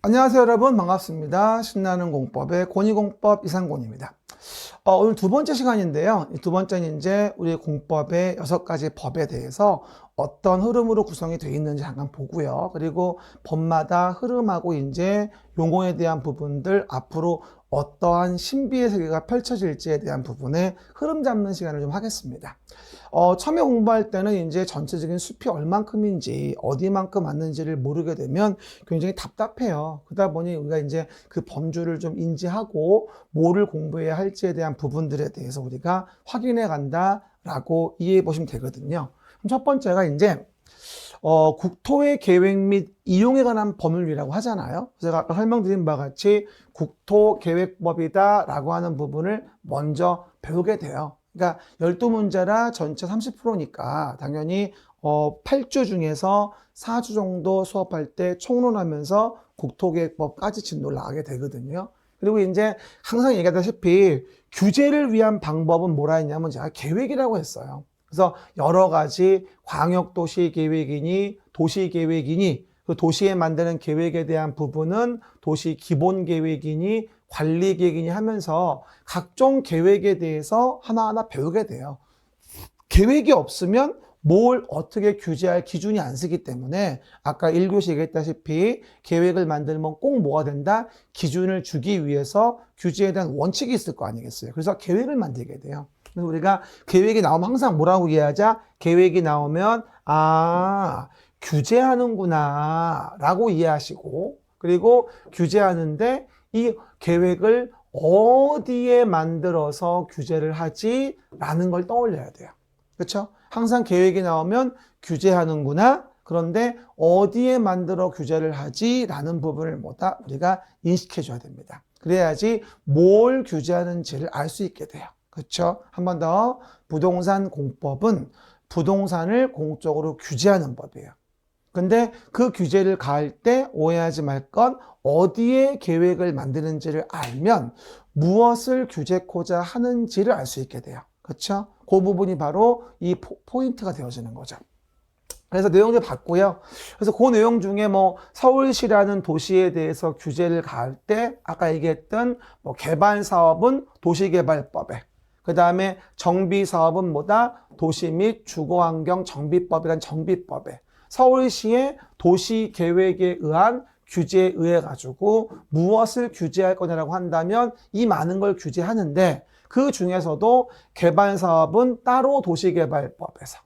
안녕하세요, 여러분. 반갑습니다. 신나는 공법의 권위공법 이상곤입니다. 오늘 두 번째 시간인데요. 이 두 번째는 이제 우리 공법의 6가지 법에 대해서 어떤 흐름으로 구성이 되어 있는지 잠깐 보고요. 그리고 법마다 흐름하고 이제 용어에 대한 부분들, 앞으로 어떠한 신비의 세계가 펼쳐질지에 대한 부분에 흐름 잡는 시간을 좀 하겠습니다. 처음에 공부할 때는 이제 전체적인 숲이 얼만큼인지 어디만큼 왔는지를 모르게 되면 굉장히 답답해요. 그러다 보니 우리가 이제 그 범주를 좀 인지하고 뭐를 공부해야 할지에 대한 부분들에 대해서 우리가 확인해 간다라고 이해해 보시면 되거든요. 그럼 첫 번째가 이제 국토의 계획 및 이용에 관한 법률이라고 하잖아요. 제가 아까 설명드린 바와 같이 국토계획법이다 라고 하는 부분을 먼저 배우게 돼요. 그러니까 12문제라 전체 30%니까 당연히 8주 중에서 4주 정도 수업할 때 총론하면서 국토계획법까지 진도를 나가게 되거든요. 그리고 이제 항상 얘기하다시피 규제를 위한 방법은 뭐라 했냐면 제가 계획이라고 했어요. 그래서 여러 가지 광역도시계획이니 도시계획이니 그 도시에 만드는 계획에 대한 부분은 도시 기본계획이니 관리계획이니 하면서 각종 계획에 대해서 하나하나 배우게 돼요. 계획이 없으면 뭘 어떻게 규제할 기준이 안 쓰기 때문에 아까 1교시 얘기했다시피 계획을 만들면 꼭 뭐가 된다? 기준을 주기 위해서 규제에 대한 원칙이 있을 거 아니겠어요? 그래서 계획을 만들게 돼요. 그래서 우리가 계획이 나오면 항상 뭐라고 이해하자? 계획이 나오면 규제하는구나 라고 이해하시고, 그리고 규제하는데 이 계획을 어디에 만들어서 규제를 하지? 라는 걸 떠올려야 돼요. 그렇죠? 항상 계획이 나오면 규제하는구나. 그런데 어디에 만들어 규제를 하지? 라는 부분을 뭐다? 우리가 인식해 줘야 됩니다. 그래야지 뭘 규제하는지를 알 수 있게 돼요. 그렇죠? 한 번 더. 부동산 공법은 부동산을 공적으로 규제하는 법이에요. 근데 그 규제를 가할 때 오해하지 말 건 어디에 계획을 만드는지를 알면 무엇을 규제코자 하는지를 알 수 있게 돼요. 그렇죠? 그 부분이 바로 이 포인트가 되어지는 거죠. 그래서 내용들 봤고요. 그래서 그 내용 중에 뭐 서울시라는 도시에 대해서 규제를 가할 때 아까 얘기했던 뭐 개발 사업은 도시개발법에, 그 다음에 정비 사업은 뭐다? 도시 및 주거환경 정비법이란 정비법에, 서울시의 도시계획에 의한 규제에 의해 가지고 무엇을 규제할 거냐라고 한다면 이 많은 걸 규제하는데 그 중에서도 개발사업은 따로 도시개발법에서,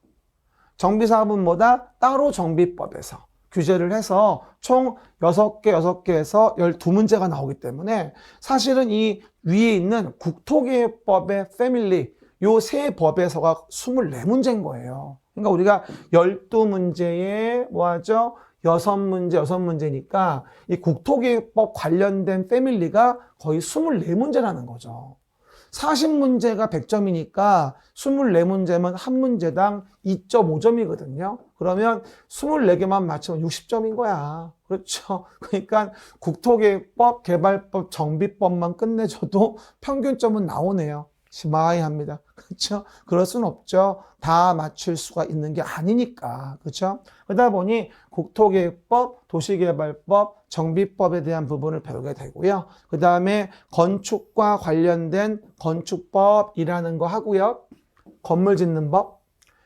정비사업은 뭐다? 따로 정비법에서 규제를 해서 총 6개에서 12문제가 나오기 때문에 사실은 이 위에 있는 국토계획법의 패밀리 요 세 법에서가 24문제인 거예요. 그러니까 우리가 12문제에 뭐하죠? 6문제니까 이 국토계획법 관련된 패밀리가 거의 24문제라는 거죠. 40문제가 100점이니까 24문제면 한 문제당 2.5점이거든요. 그러면 24개만 맞추면 60점인 거야. 그렇죠? 그러니까 국토계획법, 개발법, 정비법만 끝내줘도 평균점은 나오네요. 시마이합니다. 그렇죠? 그럴 수는 없죠. 다 맞출 수가 있는 게 아니니까. 그렇죠? 그러다 보니 국토계획법, 도시개발법, 정비법에 대한 부분을 배우게 되고요. 그 다음에 건축과 관련된 건축법이라는 거 하고요. 건물 짓는 법.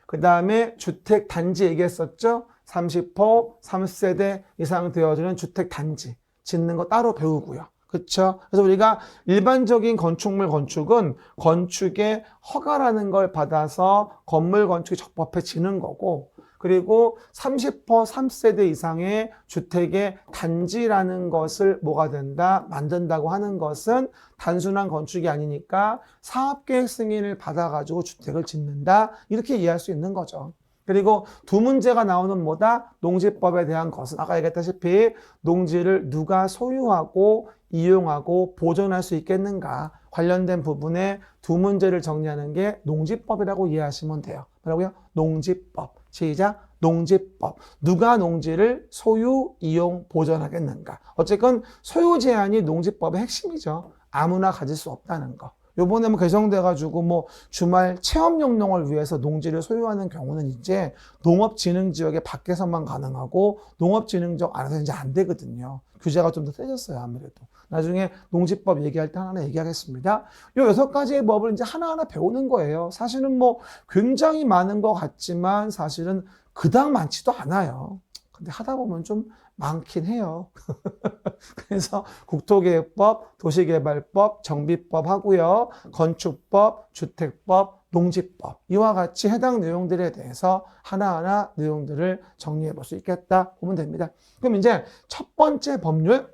그 다음에 주택 단지 얘기했었죠. 30호, 3세대 이상 되어지는 주택 단지 짓는 거 따로 배우고요. 그렇죠? 그래서 우리가 일반적인 건축물 건축은 건축의 허가라는 걸 받아서 건물 건축이 적법해 지는 거고, 그리고 30% 3세대 이상의 주택의 단지라는 것을 뭐가 된다? 만든다고 하는 것은 단순한 건축이 아니니까 사업계획 승인을 받아가지고 주택을 짓는다. 이렇게 이해할 수 있는 거죠. 그리고 두 문제가 나오는 뭐다? 농지법에 대한 것은 아까 얘기했다시피 농지를 누가 소유하고 이용하고 보존할 수 있겠는가 관련된 부분에 두 문제를 정리하는 게 농지법이라고 이해하시면 돼요. 뭐라고요? 농지법. 시작. 농지법. 누가 농지를 소유, 이용, 보존하겠는가. 어쨌건 소유 제한이 농지법의 핵심이죠. 아무나 가질 수 없다는 거. 요번에 뭐 개정돼가지고 뭐 주말 체험 영농을 위해서 농지를 소유하는 경우는 이제 농업진흥지역에 밖에서만 가능하고 농업진흥지역 안에서 이제 안 되거든요. 규제가 좀 더 세졌어요, 아무래도. 나중에 농지법 얘기할 때 하나 얘기하겠습니다. 요 6가지의 법을 이제 하나하나 배우는 거예요. 사실은 뭐 굉장히 많은 것 같지만 사실은 그닥 많지도 않아요. 근데 하다 보면 좀 많긴 해요. 그래서 국토계획법, 도시개발법, 정비법 하고요. 건축법, 주택법, 농지법 이와 같이 해당 내용들에 대해서 하나하나 내용들을 정리해 볼 수 있겠다 보면 됩니다. 그럼 이제 첫 번째 법률,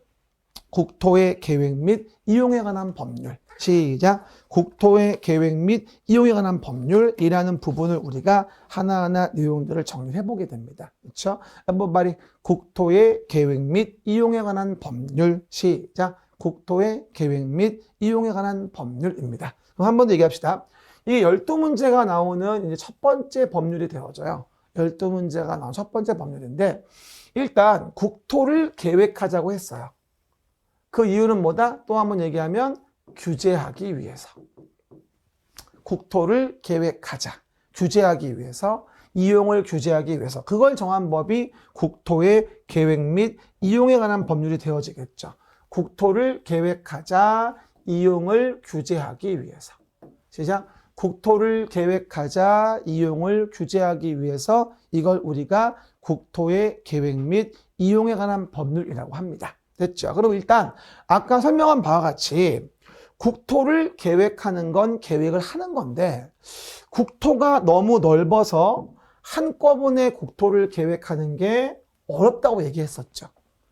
국토의 계획 및 이용에 관한 법률. 시작. 국토의 계획 및 이용에 관한 법률이라는 부분을 우리가 하나하나 내용들을 정리해 보게 됩니다. 그렇죠? 한번 말이 국토의 계획 및 이용에 관한 법률. 시작. 국토의 계획 및 이용에 관한 법률입니다. 그럼 한 번 더 얘기합시다. 이게 12문제가 나오는 이제 첫 번째 법률이 되어져요. 12문제가 나온 첫 번째 법률인데 일단 국토를 계획하자고 했어요. 그 이유는 뭐다? 또 한 번 얘기하면 규제하기 위해서. 국토를 계획하자. 규제하기 위해서, 이용을 규제하기 위해서. 그걸 정한 법이 국토의 계획 및 이용에 관한 법률이 되어지겠죠. 국토를 계획하자, 이용을 규제하기 위해서. 시작. 국토를 계획하자, 이용을 규제하기 위해서 이걸 우리가 국토의 계획 및 이용에 관한 법률이라고 합니다. 됐죠? 그럼 일단 아까 설명한 바와 같이 국토를 계획하는 건 계획을 하는 건데 국토가 너무 넓어서 한꺼번에 국토를 계획하는 게 어렵다고 얘기했었죠.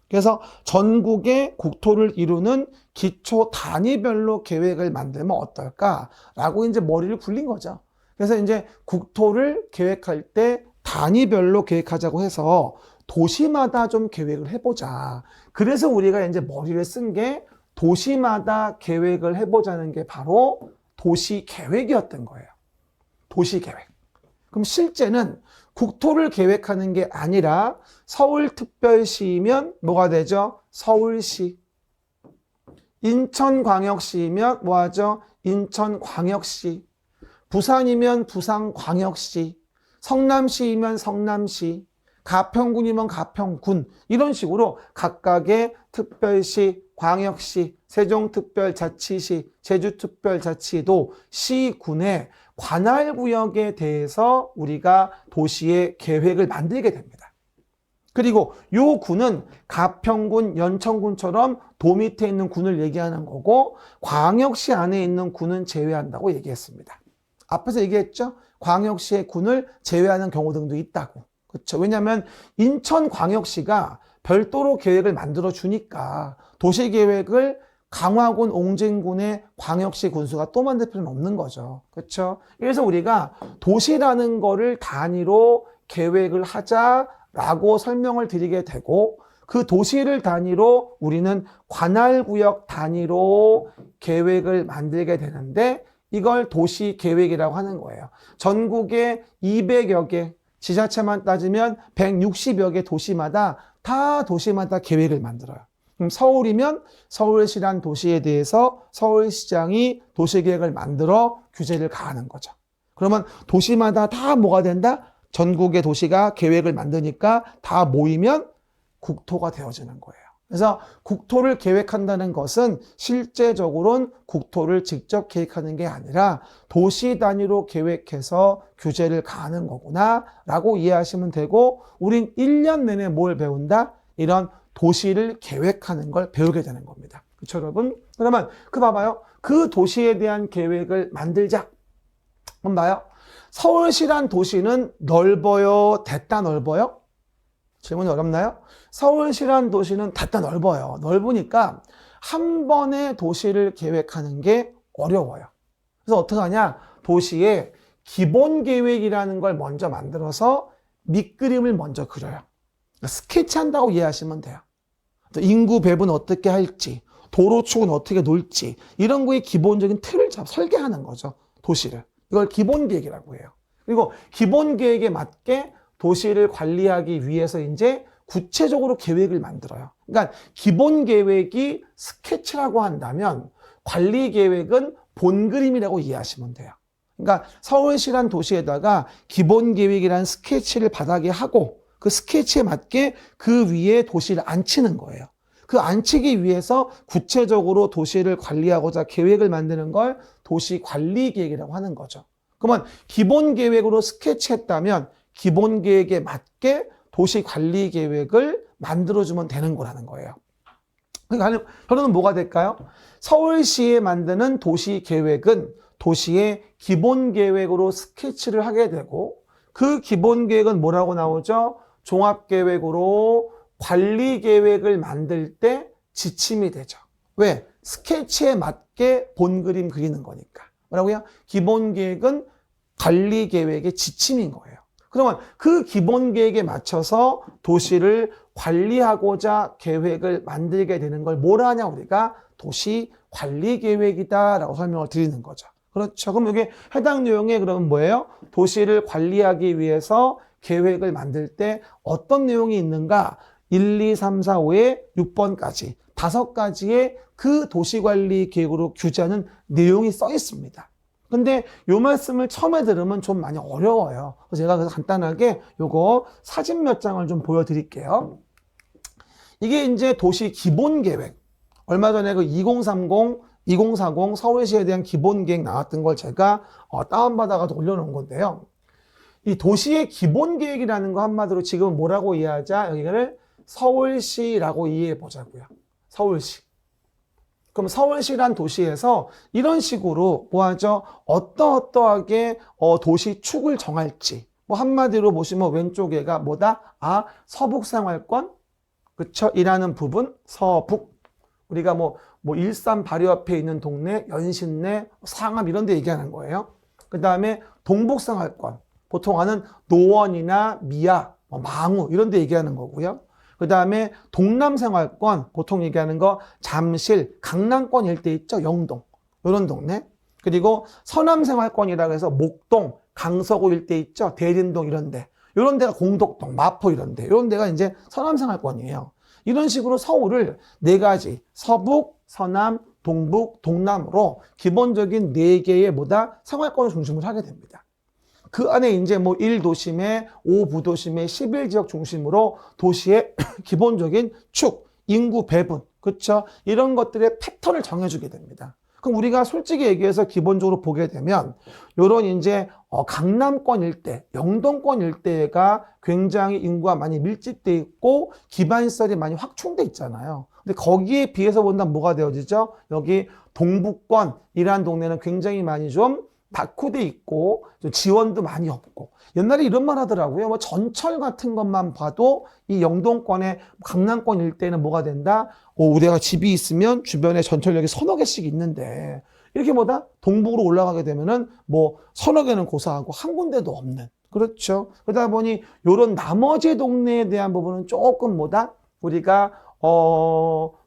그래서 전국의 국토를 이루는 기초 단위별로 계획을 만들면 어떨까라고 이제 머리를 굴린 거죠. 그래서 이제 국토를 계획할 때 단위별로 계획하자고 해서 도시마다 좀 계획을 해보자. 그래서 우리가 이제 머리를 쓴 게 도시마다 계획을 해보자는 게 바로 도시계획이었던 거예요. 도시계획. 그럼 실제는 국토를 계획하는 게 아니라 서울특별시이면 뭐가 되죠? 서울시. 인천광역시이면 뭐하죠? 인천광역시. 부산이면 부산광역시. 성남시이면 성남시. 가평군이면 가평군. 이런 식으로 각각의 특별시, 광역시, 세종특별자치시, 제주특별자치도, 시군의 관할구역에 대해서 우리가 도시의 계획을 만들게 됩니다. 그리고 요 군은 가평군, 연천군처럼 도 밑에 있는 군을 얘기하는 거고 광역시 안에 있는 군은 제외한다고 얘기했습니다. 앞에서 얘기했죠? 광역시의 군을 제외하는 경우 등도 있다고. 그렇죠? 왜냐하면 인천광역시가 별도로 계획을 만들어 주니까 도시계획을 강화군, 옹진군의 광역시 군수가 또 만들 필요는 없는 거죠. 그렇죠? 그래서 우리가 도시라는 거를 단위로 계획을 하자라고 설명을 드리게 되고 그 도시를 단위로 우리는 관할구역 단위로 계획을 만들게 되는데 이걸 도시계획이라고 하는 거예요. 전국에 200여 개, 지자체만 따지면 160여 개 도시마다 다 도시마다 계획을 만들어요. 그럼 서울이면 서울시란 도시에 대해서 서울시장이 도시계획을 만들어 규제를 가하는 거죠. 그러면 도시마다 다 뭐가 된다? 전국의 도시가 계획을 만드니까 다 모이면 국토가 되어지는 거예요. 그래서 국토를 계획한다는 것은 실제적으로는 국토를 직접 계획하는 게 아니라 도시 단위로 계획해서 규제를 가하는 거구나 라고 이해하시면 되고 우린 1년 내내 뭘 배운다? 이런 도시를 계획하는 걸 배우게 되는 겁니다. 그렇죠, 여러분? 그러면 봐봐요. 그 도시에 대한 계획을 만들자. 그럼 봐요. 서울시란 도시는 넓어요? 됐다 넓어요? 질문이 어렵나요? 서울시란 도시는 됐다 넓어요. 넓으니까 한 번에 도시를 계획하는 게 어려워요. 그래서 어떻게 하냐? 도시에 기본 계획이라는 걸 먼저 만들어서 밑그림을 먼저 그려요. 스케치한다고 이해하시면 돼요. 인구 배분 어떻게 할지, 도로축은 어떻게 놓을지 이런 거에 기본적인 틀을 설계하는 거죠. 도시를. 이걸 기본 계획이라고 해요. 그리고 기본 계획에 맞게 도시를 관리하기 위해서 이제 구체적으로 계획을 만들어요. 그러니까 기본 계획이 스케치라고 한다면 관리 계획은 본그림이라고 이해하시면 돼요. 그러니까 서울시란 도시에다가 기본계획이라는 스케치를 바닥에 하고 그 스케치에 맞게 그 위에 도시를 앉히는 거예요. 그 앉히기 위해서 구체적으로 도시를 관리하고자 계획을 만드는 걸 도시관리계획이라고 하는 거죠. 그러면 기본계획으로 스케치했다면 기본계획에 맞게 도시관리계획을 만들어주면 되는 거라는 거예요. 그러니까 결론은 뭐가 될까요? 서울시에 만드는 도시계획은 도시의 기본계획으로 스케치를 하게 되고 그 기본계획은 뭐라고 나오죠? 종합계획으로 관리계획을 만들 때 지침이 되죠. 왜? 스케치에 맞게 본그림 그리는 거니까. 뭐라고요? 기본계획은 관리계획의 지침인 거예요. 그러면 그 기본계획에 맞춰서 도시를 관리하고자 계획을 만들게 되는 걸 뭐라 하냐 우리가 도시관리계획이다라고 설명을 드리는 거죠. 그렇죠. 그럼 여기 해당 내용에 그러면 뭐예요? 도시를 관리하기 위해서 계획을 만들 때 어떤 내용이 있는가? 1, 2, 3, 4, 5에 6번까지 5가지의 그 도시관리 계획으로 규제하는 내용이 써 있습니다. 근데 요 말씀을 처음에 들으면 좀 많이 어려워요. 그래서 제가 그래서 간단하게 요거 사진 몇 장을 좀 보여드릴게요. 이게 이제 도시 기본계획. 얼마 전에 그 2030, 2040 서울시에 대한 기본계획 나왔던 걸 제가 다운받아가지고 올려놓은 건데요. 이 도시의 기본계획이라는 거 한마디로 지금 뭐라고 이해하자? 여기를 서울시라고 이해해 보자고요. 서울시. 그럼 서울시란 도시에서 이런 식으로 뭐 하죠? 어떠하게 도시 축을 정할지. 뭐 한마디로 보시면 왼쪽에가 뭐다? 아, 서북생활권. 그쵸? 일하는 부분, 서북. 우리가 뭐 일산 바로 옆에 있는 동네, 연신내, 상암 이런 데 얘기하는 거예요. 그 다음에 동북생활권. 보통 아는 노원이나 미아, 망우 이런 데 얘기하는 거고요. 그 다음에 동남생활권, 보통 얘기하는 거 잠실, 강남권 일대 있죠? 영동, 이런 동네. 그리고 서남생활권이라고 해서 목동, 강서구 일대 있죠? 대림동 이런 데. 이런 데가 공덕동, 마포 이런 데. 이런 데가 이제 서남생활권이에요. 이런 식으로 서울을 4가지, 서북, 서남, 동북, 동남으로 기본적인 4개의 생활권을 중심으로 하게 됩니다. 그 안에 이제 1도심에 5부도심에 11지역 중심으로 도시의 기본적인 축, 인구 배분, 그쵸? 이런 것들의 패턴을 정해주게 됩니다. 그럼 우리가 솔직히 얘기해서 기본적으로 보게 되면, 요런 이제 강남권 일대, 영동권 일대가 굉장히 인구가 많이 밀집돼 있고, 기반시설이 많이 확충돼 있잖아요. 근데 거기에 비해서 본다면 뭐가 되어지죠? 여기 동북권이라는 동네는 굉장히 많이 좀 낙후돼 있고 좀 지원도 많이 없고 옛날에 이런 말 하더라고요. 전철 같은 것만 봐도 이 영동권의 강남권 일대는 뭐가 된다? 우리가 집이 있으면 주변에 전철역이 서너 개씩 있는데 이렇게 동북으로 올라가게 되면은 서너 개는 고사하고 한 군데도 없는. 그렇죠. 그러다 보니 요런 나머지 동네에 대한 부분은 조금 우리가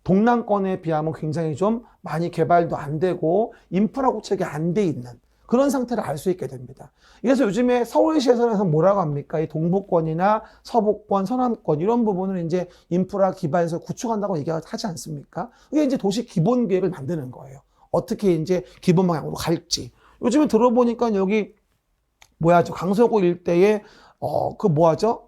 동남권에 비하면 굉장히 좀 많이 개발도 안 되고 인프라 구축이 안 돼 있는 그런 상태를 알 수 있게 됩니다. 그래서 요즘에 서울시에서는 뭐라고 합니까? 이 동북권이나 서북권, 서남권 이런 부분을 이제 인프라 기반에서 구축한다고 얘기하지 않습니까? 그게 이제 도시 기본 계획을 만드는 거예요. 어떻게 이제 기본 방향으로 갈지. 요즘에 들어보니까 여기 강서구 일대에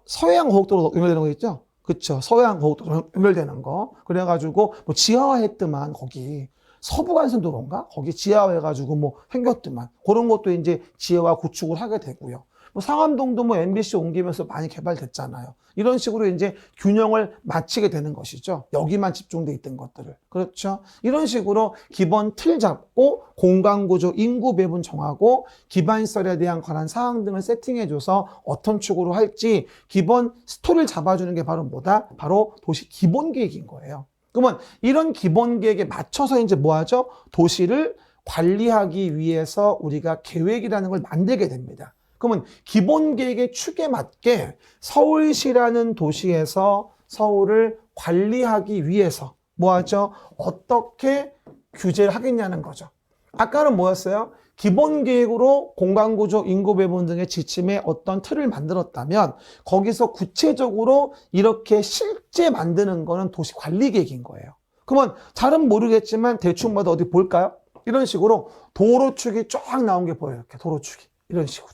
서해안 고속도로 연결되는 거 있죠? 그쵸. 서해안 고속도로 연결되는 거. 그래가지고 지하화했더만 거기. 서부간선도로인가? 거기 지하화해가지고 생겼더만. 그런 것도 이제 지하화 구축을 하게 되고요. 상암동도 MBC 옮기면서 많이 개발됐잖아요. 이런 식으로 이제 균형을 맞추게 되는 것이죠. 여기만 집중돼 있던 것들을. 그렇죠. 이런 식으로 기본 틀 잡고 공간구조, 인구 배분 정하고 기반시설에 대한 관한 사항 등을 세팅해줘서 어떤 축으로 할지 기본 스토리를 잡아주는 게 바로 바로 도시 기본계획인 거예요. 그러면 이런 기본계획에 맞춰서 이제 뭐하죠? 도시를 관리하기 위해서 우리가 계획이라는 걸 만들게 됩니다. 그러면 기본계획의 축에 맞게 서울시라는 도시에서 서울을 관리하기 위해서 뭐하죠? 어떻게 규제를 하겠냐는 거죠. 아까는 뭐였어요? 기본계획으로 공간구조, 인구배분 등의 지침에 어떤 틀을 만들었다면 거기서 구체적으로 이렇게 실제 만드는 거는 도시관리계획인 거예요. 그러면 잘은 모르겠지만 대충 봐도 어디 볼까요? 이런 식으로 도로축이 쫙 나온 게 보여요. 이렇게 도로축이. 이런 식으로.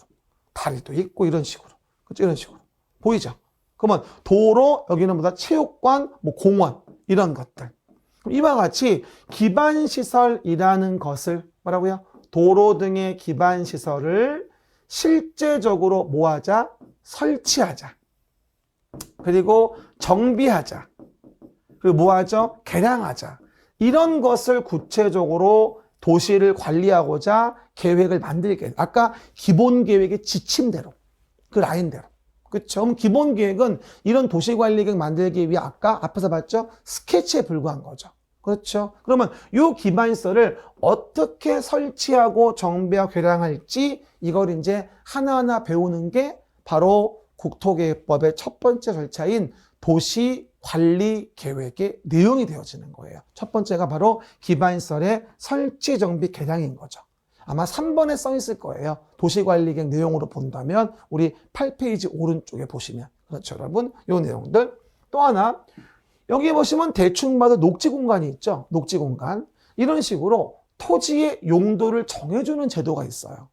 다리도 있고 이런 식으로. 그렇죠? 이런 식으로. 보이죠? 그러면 도로, 여기는 뭐다? 체육관, 뭐 공원, 이런 것들. 이와 같이 기반시설이라는 것을 뭐라고요? 도로 등의 기반시설을 실제적으로 뭐하자? 설치하자. 그리고 정비하자. 그리고 뭐하죠? 개량하자. 이런 것을 구체적으로 도시를 관리하고자 계획을 만들게. 아까 기본 계획의 지침대로, 그 라인대로. 그렇죠? 그럼 기본 계획은 이런 도시 관리 계획 만들기 위해 아까 앞에서 봤죠? 스케치에 불과한 거죠. 그렇죠? 그러면 이 기반시설을 어떻게 설치하고 정비하고 개량할지 이걸 이제 하나하나 배우는 게 바로 국토계획법의 첫 번째 절차인 도시관리계획의 내용이 되어지는 거예요. 첫 번째가 바로 기반시설의 설치, 정비, 개량인 거죠. 아마 3번에 써 있을 거예요. 도시관리계획 내용으로 본다면 우리 8페이지 오른쪽에 보시면. 그렇죠, 여러분? 이 내용들. 또 하나, 여기 보시면 대충 봐도 녹지 공간이 있죠. 녹지 공간. 이런 식으로 토지의 용도를 정해주는 제도가 있어요.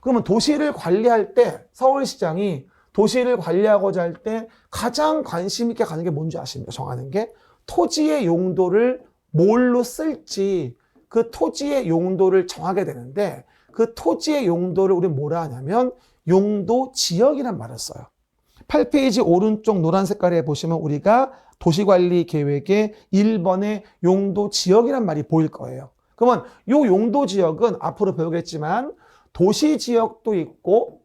그러면 도시를 관리할 때 서울시장이 도시를 관리하고자 할 때 가장 관심 있게 가는 게 뭔지 아십니까? 정하는 게 토지의 용도를 뭘로 쓸지 그 토지의 용도를 정하게 되는데 그 토지의 용도를 우리 뭐라 하냐면 용도 지역이란 말을 써요. 8페이지 오른쪽 노란 색깔에 보시면 우리가 도시관리 계획의 1번의 용도 지역이란 말이 보일 거예요. 그러면 이 용도 지역은 앞으로 배우겠지만 도시 지역도 있고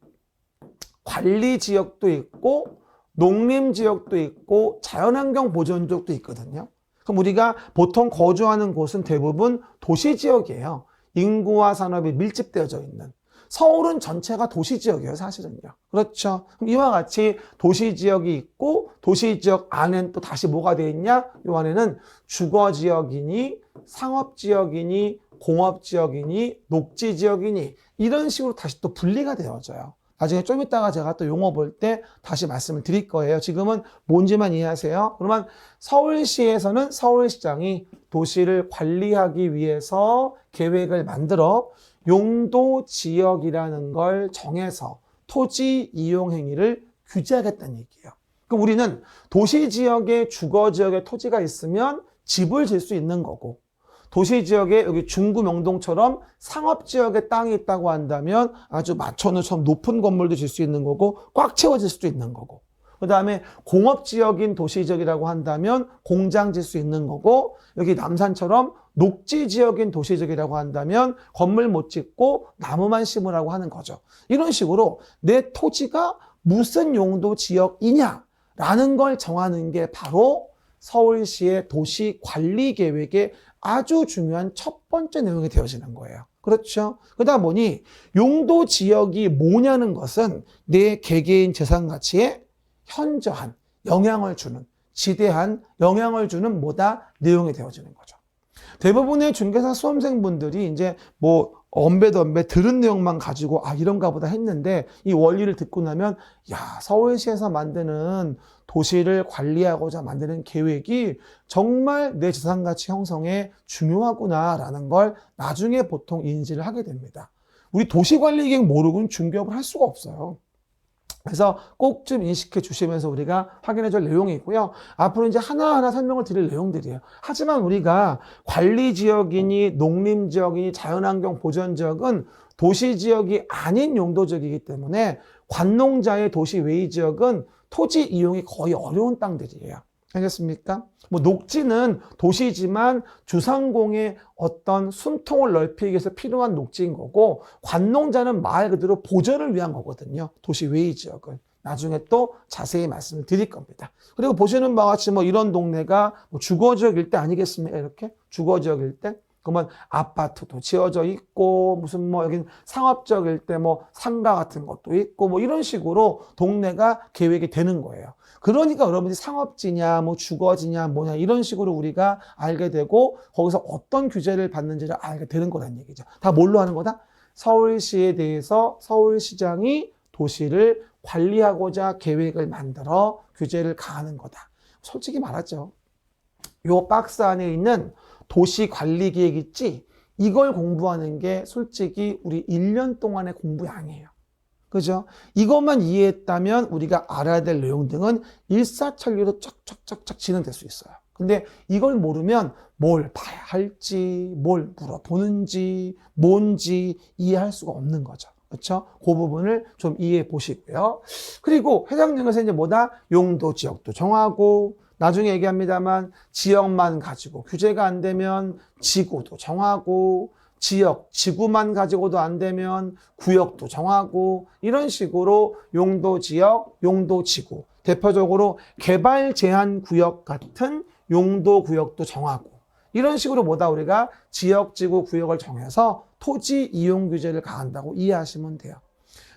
관리 지역도 있고 농림 지역도 있고 자연환경 보전 지역도 있거든요. 그럼 우리가 보통 거주하는 곳은 대부분 도시 지역이에요. 인구와 산업이 밀집되어져 있는. 서울은 전체가 도시 지역이에요, 사실은요. 그렇죠. 그럼 이와 같이 도시 지역이 있고 도시 지역 안엔 또 다시 뭐가 되어 있냐? 이 안에는 주거 지역이니 상업 지역이니 공업 지역이니 녹지 지역이니 이런 식으로 다시 또 분리가 되어져요. 나중에 좀 이따가 제가 또 용어 볼 때 다시 말씀을 드릴 거예요. 지금은 뭔지만 이해하세요. 그러면 서울시에서는 서울시장이 도시를 관리하기 위해서 계획을 만들어 용도 지역이라는 걸 정해서 토지 이용 행위를 규제하겠다는 얘기예요. 그럼 우리는 도시 지역에 주거 지역에 토지가 있으면 집을 질 수 있는 거고 도시 지역에 여기 중구 명동처럼 상업 지역에 땅이 있다고 한다면 아주 마천루처럼 높은 건물도 질 수 있는 거고 꽉 채워질 수도 있는 거고 그 다음에 공업 지역인 도시 지역이라고 한다면 공장 질 수 있는 거고 여기 남산처럼 녹지 지역인 도시 지역이라고 한다면 건물 못 짓고 나무만 심으라고 하는 거죠. 이런 식으로 내 토지가 무슨 용도 지역이냐라는 걸 정하는 게 바로 서울시의 도시관리계획의 아주 중요한 첫 번째 내용이 되어지는 거예요. 그렇죠? 그러다 보니 용도 지역이 뭐냐는 것은 내 개개인 재산 가치에 현저한 영향을 주는, 지대한 영향을 주는 뭐다? 내용이 되어지는 거죠. 대부분의 중개사 수험생분들이 이제 뭐 언배던배 들은 내용만 가지고 아 이런가 보다 했는데 이 원리를 듣고 나면 야 서울시에서 만드는 도시를 관리하고자 만드는 계획이 정말 내 재산가치 형성에 중요하구나라는 걸 나중에 보통 인지를 하게 됩니다. 우리 도시관리계획 모르고는 중개업을 할 수가 없어요. 그래서 꼭 좀 인식해 주시면서 우리가 확인해 줄 내용이 있고요. 앞으로 이제 하나하나 설명을 드릴 내용들이에요. 하지만 우리가 관리지역이니 농림지역이니 자연환경 보전지역은 도시지역이 아닌 용도지역이기 때문에 관농자의 도시 외의 지역은 토지 이용이 거의 어려운 땅들이에요. 알겠습니까? 뭐 녹지는 도시지만 주상공의 어떤 숨통을 넓히기 위해서 필요한 녹지인 거고 관농자는 말 그대로 보전을 위한 거거든요. 도시 외의 지역은. 나중에 또 자세히 말씀을 드릴 겁니다. 그리고 보시는 바와 같이 뭐 이런 동네가 뭐 주거지역일 때 아니겠습니까? 이렇게 주거지역일 때. 그러면 아파트도 지어져 있고 무슨 뭐 여긴 상업지역일 때 뭐 상가 같은 것도 있고 뭐 이런 식으로 동네가 계획이 되는 거예요. 그러니까 여러분이 상업지냐 뭐 주거지냐 뭐냐 이런 식으로 우리가 알게 되고 거기서 어떤 규제를 받는지를 알게 되는 거란 얘기죠. 다 뭘로 하는 거다? 서울시에 대해서 서울시장이 도시를 관리하고자 계획을 만들어 규제를 가하는 거다. 솔직히 말하죠. 요 박스 안에 있는 도시관리계획 있지? 이걸 공부하는 게 솔직히 우리 1년 동안의 공부량이에요. 그죠? 이것만 이해했다면 우리가 알아야 될 내용 등은 일사천리로 쫙쫙쫙쫙 진행될 수 있어요. 근데 이걸 모르면 뭘 봐야 할지, 뭘 물어보는지, 뭔지 이해할 수가 없는 거죠. 그렇죠? 그 부분을 좀 이해해 보시고요. 그리고 해당령에서 이제 뭐다? 용도, 지역도 정하고, 나중에 얘기합니다만 지역만 가지고 규제가 안 되면 지구도 정하고, 지역, 지구만 가지고도 안 되면 구역도 정하고, 이런 식으로 용도, 지역, 용도, 지구, 대표적으로 개발 제한 구역 같은 용도, 구역도 정하고, 이런 식으로 뭐다? 우리가 지역, 지구, 구역을 정해서 토지 이용 규제를 가한다고 이해하시면 돼요.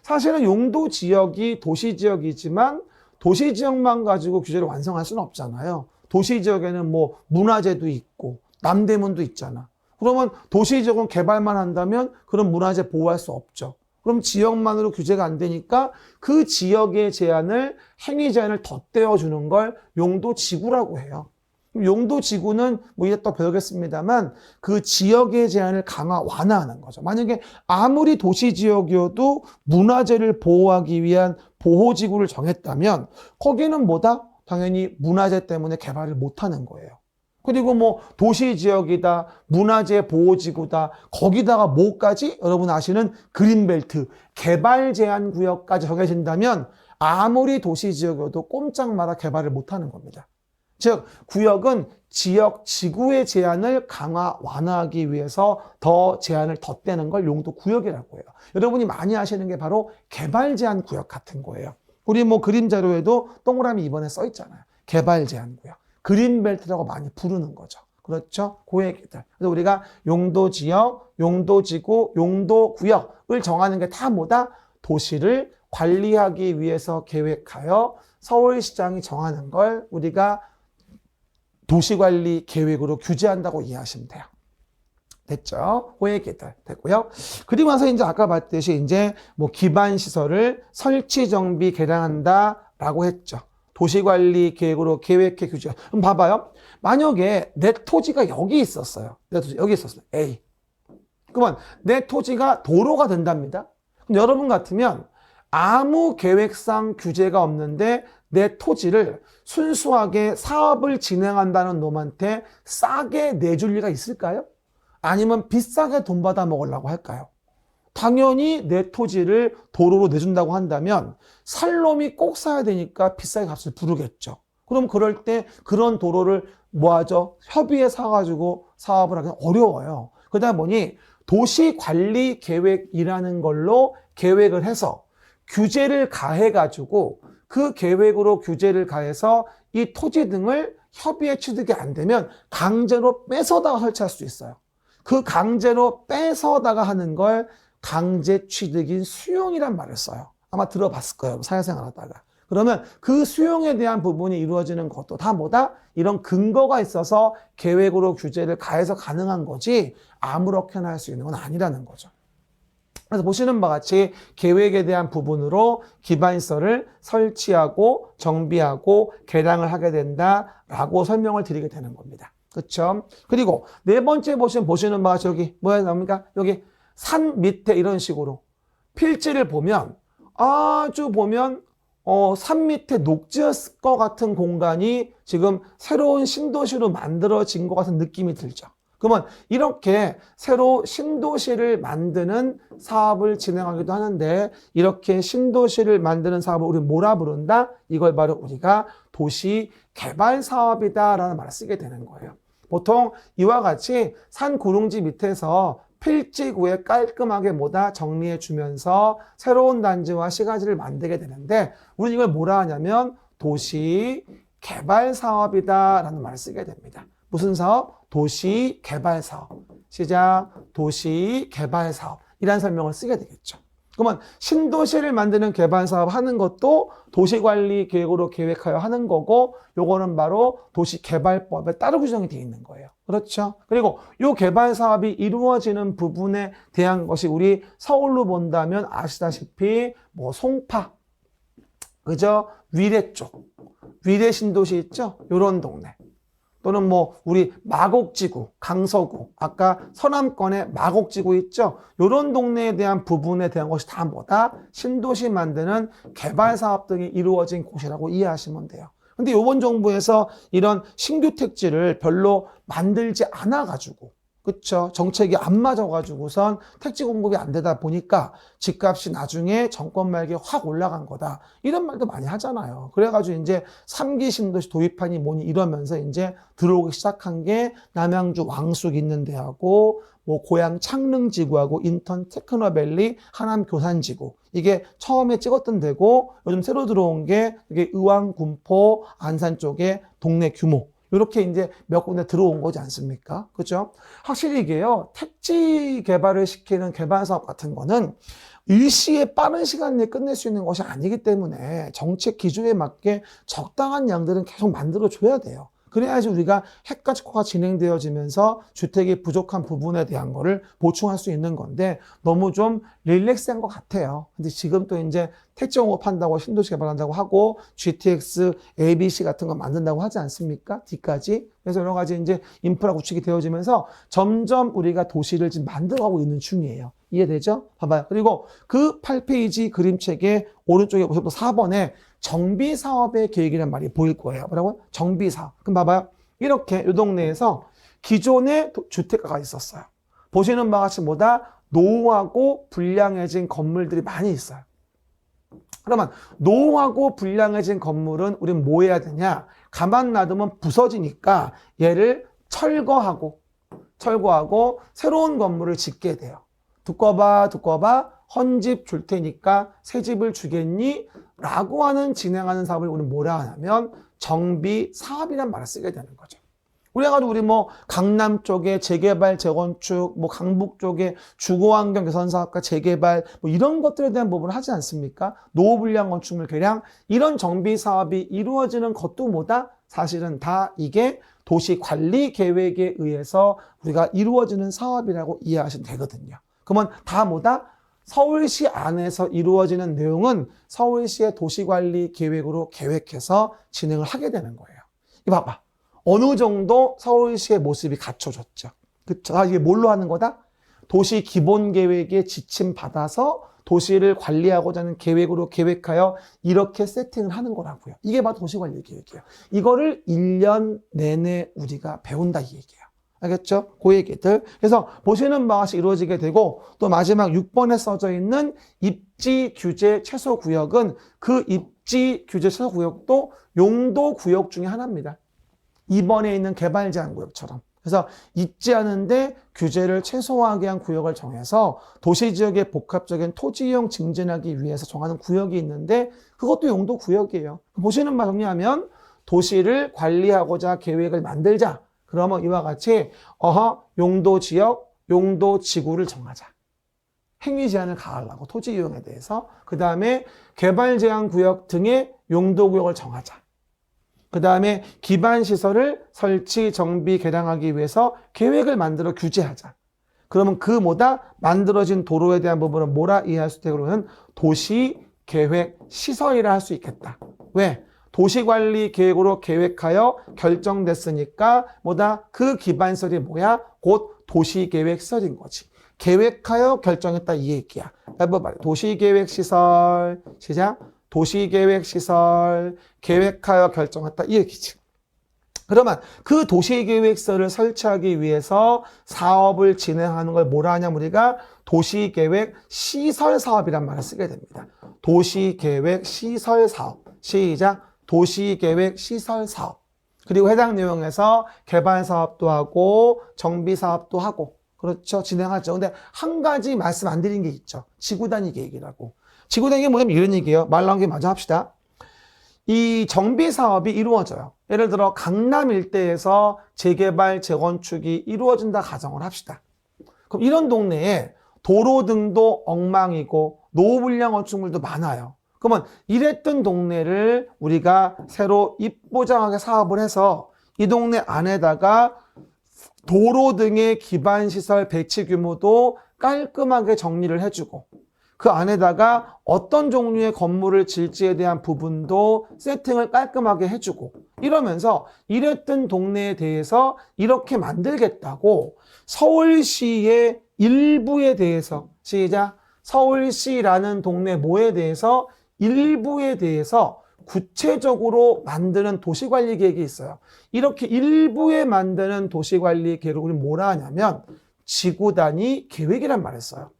사실은 용도 지역이 도시 지역이지만 도시 지역만 가지고 규제를 완성할 수는 없잖아요. 도시 지역에는 뭐 문화재도 있고 남대문도 있잖아. 그러면 도시 지역은 개발만 한다면 그런 문화재 보호할 수 없죠. 그럼 지역만으로 규제가 안 되니까 그 지역의 제한을, 행위 제한을 덧대어 주는 걸 용도 지구라고 해요. 용도 지구는 뭐 이제 또 배우겠습니다만 그 지역의 제한을 완화하는 거죠. 만약에 아무리 도시 지역이어도 문화재를 보호하기 위한 보호지구를 정했다면 거기는 뭐다? 당연히 문화재 때문에 개발을 못하는 거예요. 그리고 뭐 도시 지역이다, 문화재 보호지구다, 거기다가 뭐까지? 여러분 아시는 그린벨트, 개발 제한 구역까지 정해진다면 아무리 도시 지역이어도 꼼짝 마라 개발을 못하는 겁니다. 즉 구역은 지역, 지구의 제한을 완화하기 위해서 더 제한을 덧대는 걸 용도 구역이라고 해요. 여러분이 많이 아시는 게 바로 개발 제한 구역 같은 거예요. 우리 뭐 그림 자료에도 동그라미 이번에 써 있잖아요. 개발 제한 구역. 그린벨트라고 많이 부르는 거죠. 그렇죠? 그 얘기들. 그래서 우리가 용도 지역, 용도 지구, 용도 구역을 정하는 게 다 뭐다? 도시를 관리하기 위해서 계획하여 서울시장이 정하는 걸 우리가 도시관리 계획으로 규제한다고 이해하시면 돼요. 됐죠? 그 얘기들 됐고요. 그리고 나서 이제 아까 봤듯이 이제 뭐 기반 시설을 설치, 정비, 개량한다라고 했죠. 도시관리 계획으로 계획해 규제. 그럼 봐봐요. 만약에 내 토지가 여기 있었어요. 내 토지 여기 있었어요. A. 그러면 내 토지가 도로가 된답니다. 그럼 여러분 같으면 아무 계획상 규제가 없는데 내 토지를 순수하게 사업을 진행한다는 놈한테 싸게 내줄 리가 있을까요? 아니면 비싸게 돈 받아 먹으려고 할까요? 당연히 내 토지를 도로로 내준다고 한다면 살 놈이 꼭 사야 되니까 비싸게 값을 부르겠죠. 그럼 그럴 때 그런 도로를 뭐 하죠? 협의해 사가지고 사업을 하기는 어려워요. 그러다 보니 도시관리계획이라는 걸로 계획을 해서 규제를 가해가지고 그 계획으로 규제를 가해서 이 토지 등을 협의에 취득이 안 되면 강제로 뺏어다가 설치할 수 있어요. 그 강제로 뺏어다가 하는 걸 강제 취득인 수용이란 말을 써요. 아마 들어봤을 거예요. 사회생활 하다가. 그러면 그 수용에 대한 부분이 이루어지는 것도 다 뭐다? 이런 근거가 있어서 계획으로 규제를 가해서 가능한 거지 아무렇게나 할 수 있는 건 아니라는 거죠. 그래서 보시는 바와 같이 계획에 대한 부분으로 기반시설을 설치하고 정비하고 개량을 하게 된다라고 설명을 드리게 되는 겁니다. 그렇죠? 그리고 네 번째 보시는 바와 같이 여기 뭐야 나옵니까? 여기 산 밑에 이런 식으로 필지를 보면 아주 보면 산 밑에 녹지였을 것 같은 공간이 지금 새로운 신도시로 만들어진 것 같은 느낌이 들죠. 그러면 이렇게 새로 신도시를 만드는 사업을 진행하기도 하는데 이렇게 신도시를 만드는 사업을 우리 뭐라 부른다? 이걸 바로 우리가 도시 개발 사업이다라는 말을 쓰게 되는 거예요. 보통 이와 같이 산 구릉지 밑에서 필지구에 깔끔하게 뭐다 정리해 주면서 새로운 단지와 시가지를 만들게 되는데 우리 이걸 뭐라 하냐면 도시 개발 사업이다라는 말을 쓰게 됩니다. 무슨 사업? 도시 개발 사업. 시작. 도시 개발 사업. 이란 설명을 쓰게 되겠죠. 그러면 신도시를 만드는 개발 사업 하는 것도 도시관리 계획으로 계획하여 하는 거고 요거는 바로 도시개발법에 따로 규정이 되어 있는 거예요. 그렇죠? 그리고 요 개발 사업이 이루어지는 부분에 대한 것이 우리 서울로 본다면 아시다시피 뭐 송파, 그죠? 위례 쪽, 위례 신도시 있죠? 요런 동네. 또는 뭐 우리 마곡지구, 강서구, 아까 서남권의 마곡지구 있죠? 이런 동네에 대한 부분에 대한 것이 다 뭐다? 신도시 만드는 개발 사업 등이 이루어진 곳이라고 이해하시면 돼요. 근데 이번 정부에서 이런 신규 택지를 별로 만들지 않아가지고, 그쵸? 정책이 안 맞아가지고선 택지 공급이 안 되다 보니까 집값이 나중에 정권 말기에 확 올라간 거다. 이런 말도 많이 하잖아요. 그래가지고 이제 3기 신도시 도입하니 뭐니 이러면서 이제 들어오기 시작한 게 남양주 왕숙 있는 데하고 뭐 고양 창릉지구하고 인턴 테크노밸리 하남 교산지구. 이게 처음에 찍었던 데고 요즘 새로 들어온 게 이게 의왕, 군포, 안산 쪽의 동네 규모. 이렇게 이제 몇 군데 들어온 거지 않습니까? 그죠? 확실히 이게요, 택지 개발을 시키는 개발 사업 같은 거는 일시에 빠른 시간 내에 끝낼 수 있는 것이 아니기 때문에 정책 기조에 맞게 적당한 양들은 계속 만들어줘야 돼요. 그래야지 우리가 핵가족화가 진행되어지면서 주택이 부족한 부분에 대한 거를 보충할 수 있는 건데 너무 좀 릴렉스한 것 같아요. 근데 지금 또 이제 택지 공급한다고 신도시 개발한다고 하고 GTX, ABC 같은 거 만든다고 하지 않습니까? D까지. 그래서 여러 가지 이제 인프라 구축이 되어지면서 점점 우리가 도시를 지금 만들어가고 있는 중이에요. 이해되죠? 봐봐요. 그리고 그 8페이지 그림책의 오른쪽에 보시면 4번에 정비사업의 계획이라는 말이 보일 거예요. 뭐라고요? 정비사업. 그럼 봐봐요. 이렇게 이 동네에서 기존에 주택가가 있었어요. 보시는 바와 같이 뭐다? 노후하고 불량해진 건물들이 많이 있어요. 그러면 노후하고 불량해진 건물은 우리는 뭐 해야 되냐? 가만 놔두면 부서지니까 얘를 철거하고 새로운 건물을 짓게 돼요. 두꺼 봐. 헌집 줄 테니까 새 집을 주겠니? 라고 하는 진행하는 사업을 우리는 뭐라 하냐면 정비 사업이란 말을 쓰게 되는 거죠. 그래가지고 우리 뭐 강남 쪽에 재개발, 재건축, 뭐 강북 쪽에 주거환경 개선 사업과 재개발 뭐 이런 것들에 대한 부분을 하지 않습니까? 노후불량 건축물 개량 이런 정비 사업이 이루어지는 것도 뭐다? 사실은 다 이게 도시 관리 계획에 의해서 우리가 이루어지는 사업이라고 이해하시면 되거든요. 그러면 다 뭐다? 서울시 안에서 이루어지는 내용은 서울시의 도시관리 계획으로 계획해서 진행을 하게 되는 거예요. 이거 봐봐. 어느 정도 서울시의 모습이 갖춰졌죠. 그쵸? 이게 뭘로 하는 거다? 도시 기본계획에 지침받아서 도시를 관리하고자 하는 계획으로 계획하여 이렇게 세팅을 하는 거라고요. 이게 바로 도시관리 계획이에요. 이거를 1년 내내 우리가 배운다 이 얘기예요. 알겠죠? 그 얘기들. 그래서 보시는 바와 같이 이루어지게 되고 또 마지막 6번에 써져 있는 입지 규제 최소 구역은 그 입지 규제 최소 구역도 용도 구역 중에 하나입니다. 2번에 있는 개발 제한 구역처럼. 그래서 입지하는데 규제를 최소화하게 한 구역을 정해서 도시지역의 복합적인 토지이용 증진하기 위해서 정하는 구역이 있는데 그것도 용도 구역이에요. 보시는 바 정리하면 도시를 관리하고자 계획을 만들자. 그러면 이와 같이 용도 지역, 용도 지구를 정하자. 행위 제한을 가하려고 토지 이용에 대해서. 그 다음에 개발 제한 구역 등의 용도 구역을 정하자. 그 다음에 기반 시설을 설치, 정비, 개량하기 위해서 계획을 만들어 규제하자. 그러면 그 뭐다? 만들어진 도로에 대한 부분은 뭐라 이해할 수 있다? 그러면 도시 계획 시설이라 할 수 있겠다. 왜? 도시관리 계획으로 계획하여 결정됐으니까 뭐다? 그 기반시설이 뭐야? 곧 도시계획시설인 거지. 계획하여 결정했다 이 얘기야. 해봐봐. 도시계획시설 시작. 도시계획시설 계획하여 결정했다 이 얘기지. 그러면 그 도시계획서를 설치하기 위해서 사업을 진행하는 걸 뭐라 하냐면 우리가 도시계획 시설사업이란 말을 쓰게 됩니다. 도시계획 시설사업. 시작. 도시계획 시설사업. 그리고 해당 내용에서 개발사업도 하고 정비사업도 하고 그렇죠. 진행하죠. 근데 한 가지 말씀 안 드린 게 있죠. 지구단위 계획이라고. 지구단위 계획이 뭐냐면 이런 얘기예요. 말 나온 게 마저 합시다. 이 정비사업이 이루어져요. 예를 들어 강남 일대에서 재개발, 재건축이 이루어진다 가정을 합시다. 그럼 이런 동네에 도로 등도 엉망이고 노후불량 건축물도 많아요. 그러면 이랬던 동네를 우리가 새로 이쁘장하게 사업을 해서 이 동네 안에다가 도로 등의 기반시설 배치 규모도 깔끔하게 정리를 해주고 그 안에다가 어떤 종류의 건물을 질지에 대한 부분도 세팅을 깔끔하게 해주고 이러면서 이랬던 동네에 대해서 이렇게 만들겠다고 서울시의 일부에 대해서 시작 서울시라는 동네 뭐에 대해서 일부에 대해서 구체적으로 만드는 도시관리계획이 있어요. 이렇게 일부에 만드는 도시관리계획을 우리 뭐라 하냐면 지구단위 계획이란 말을 써요.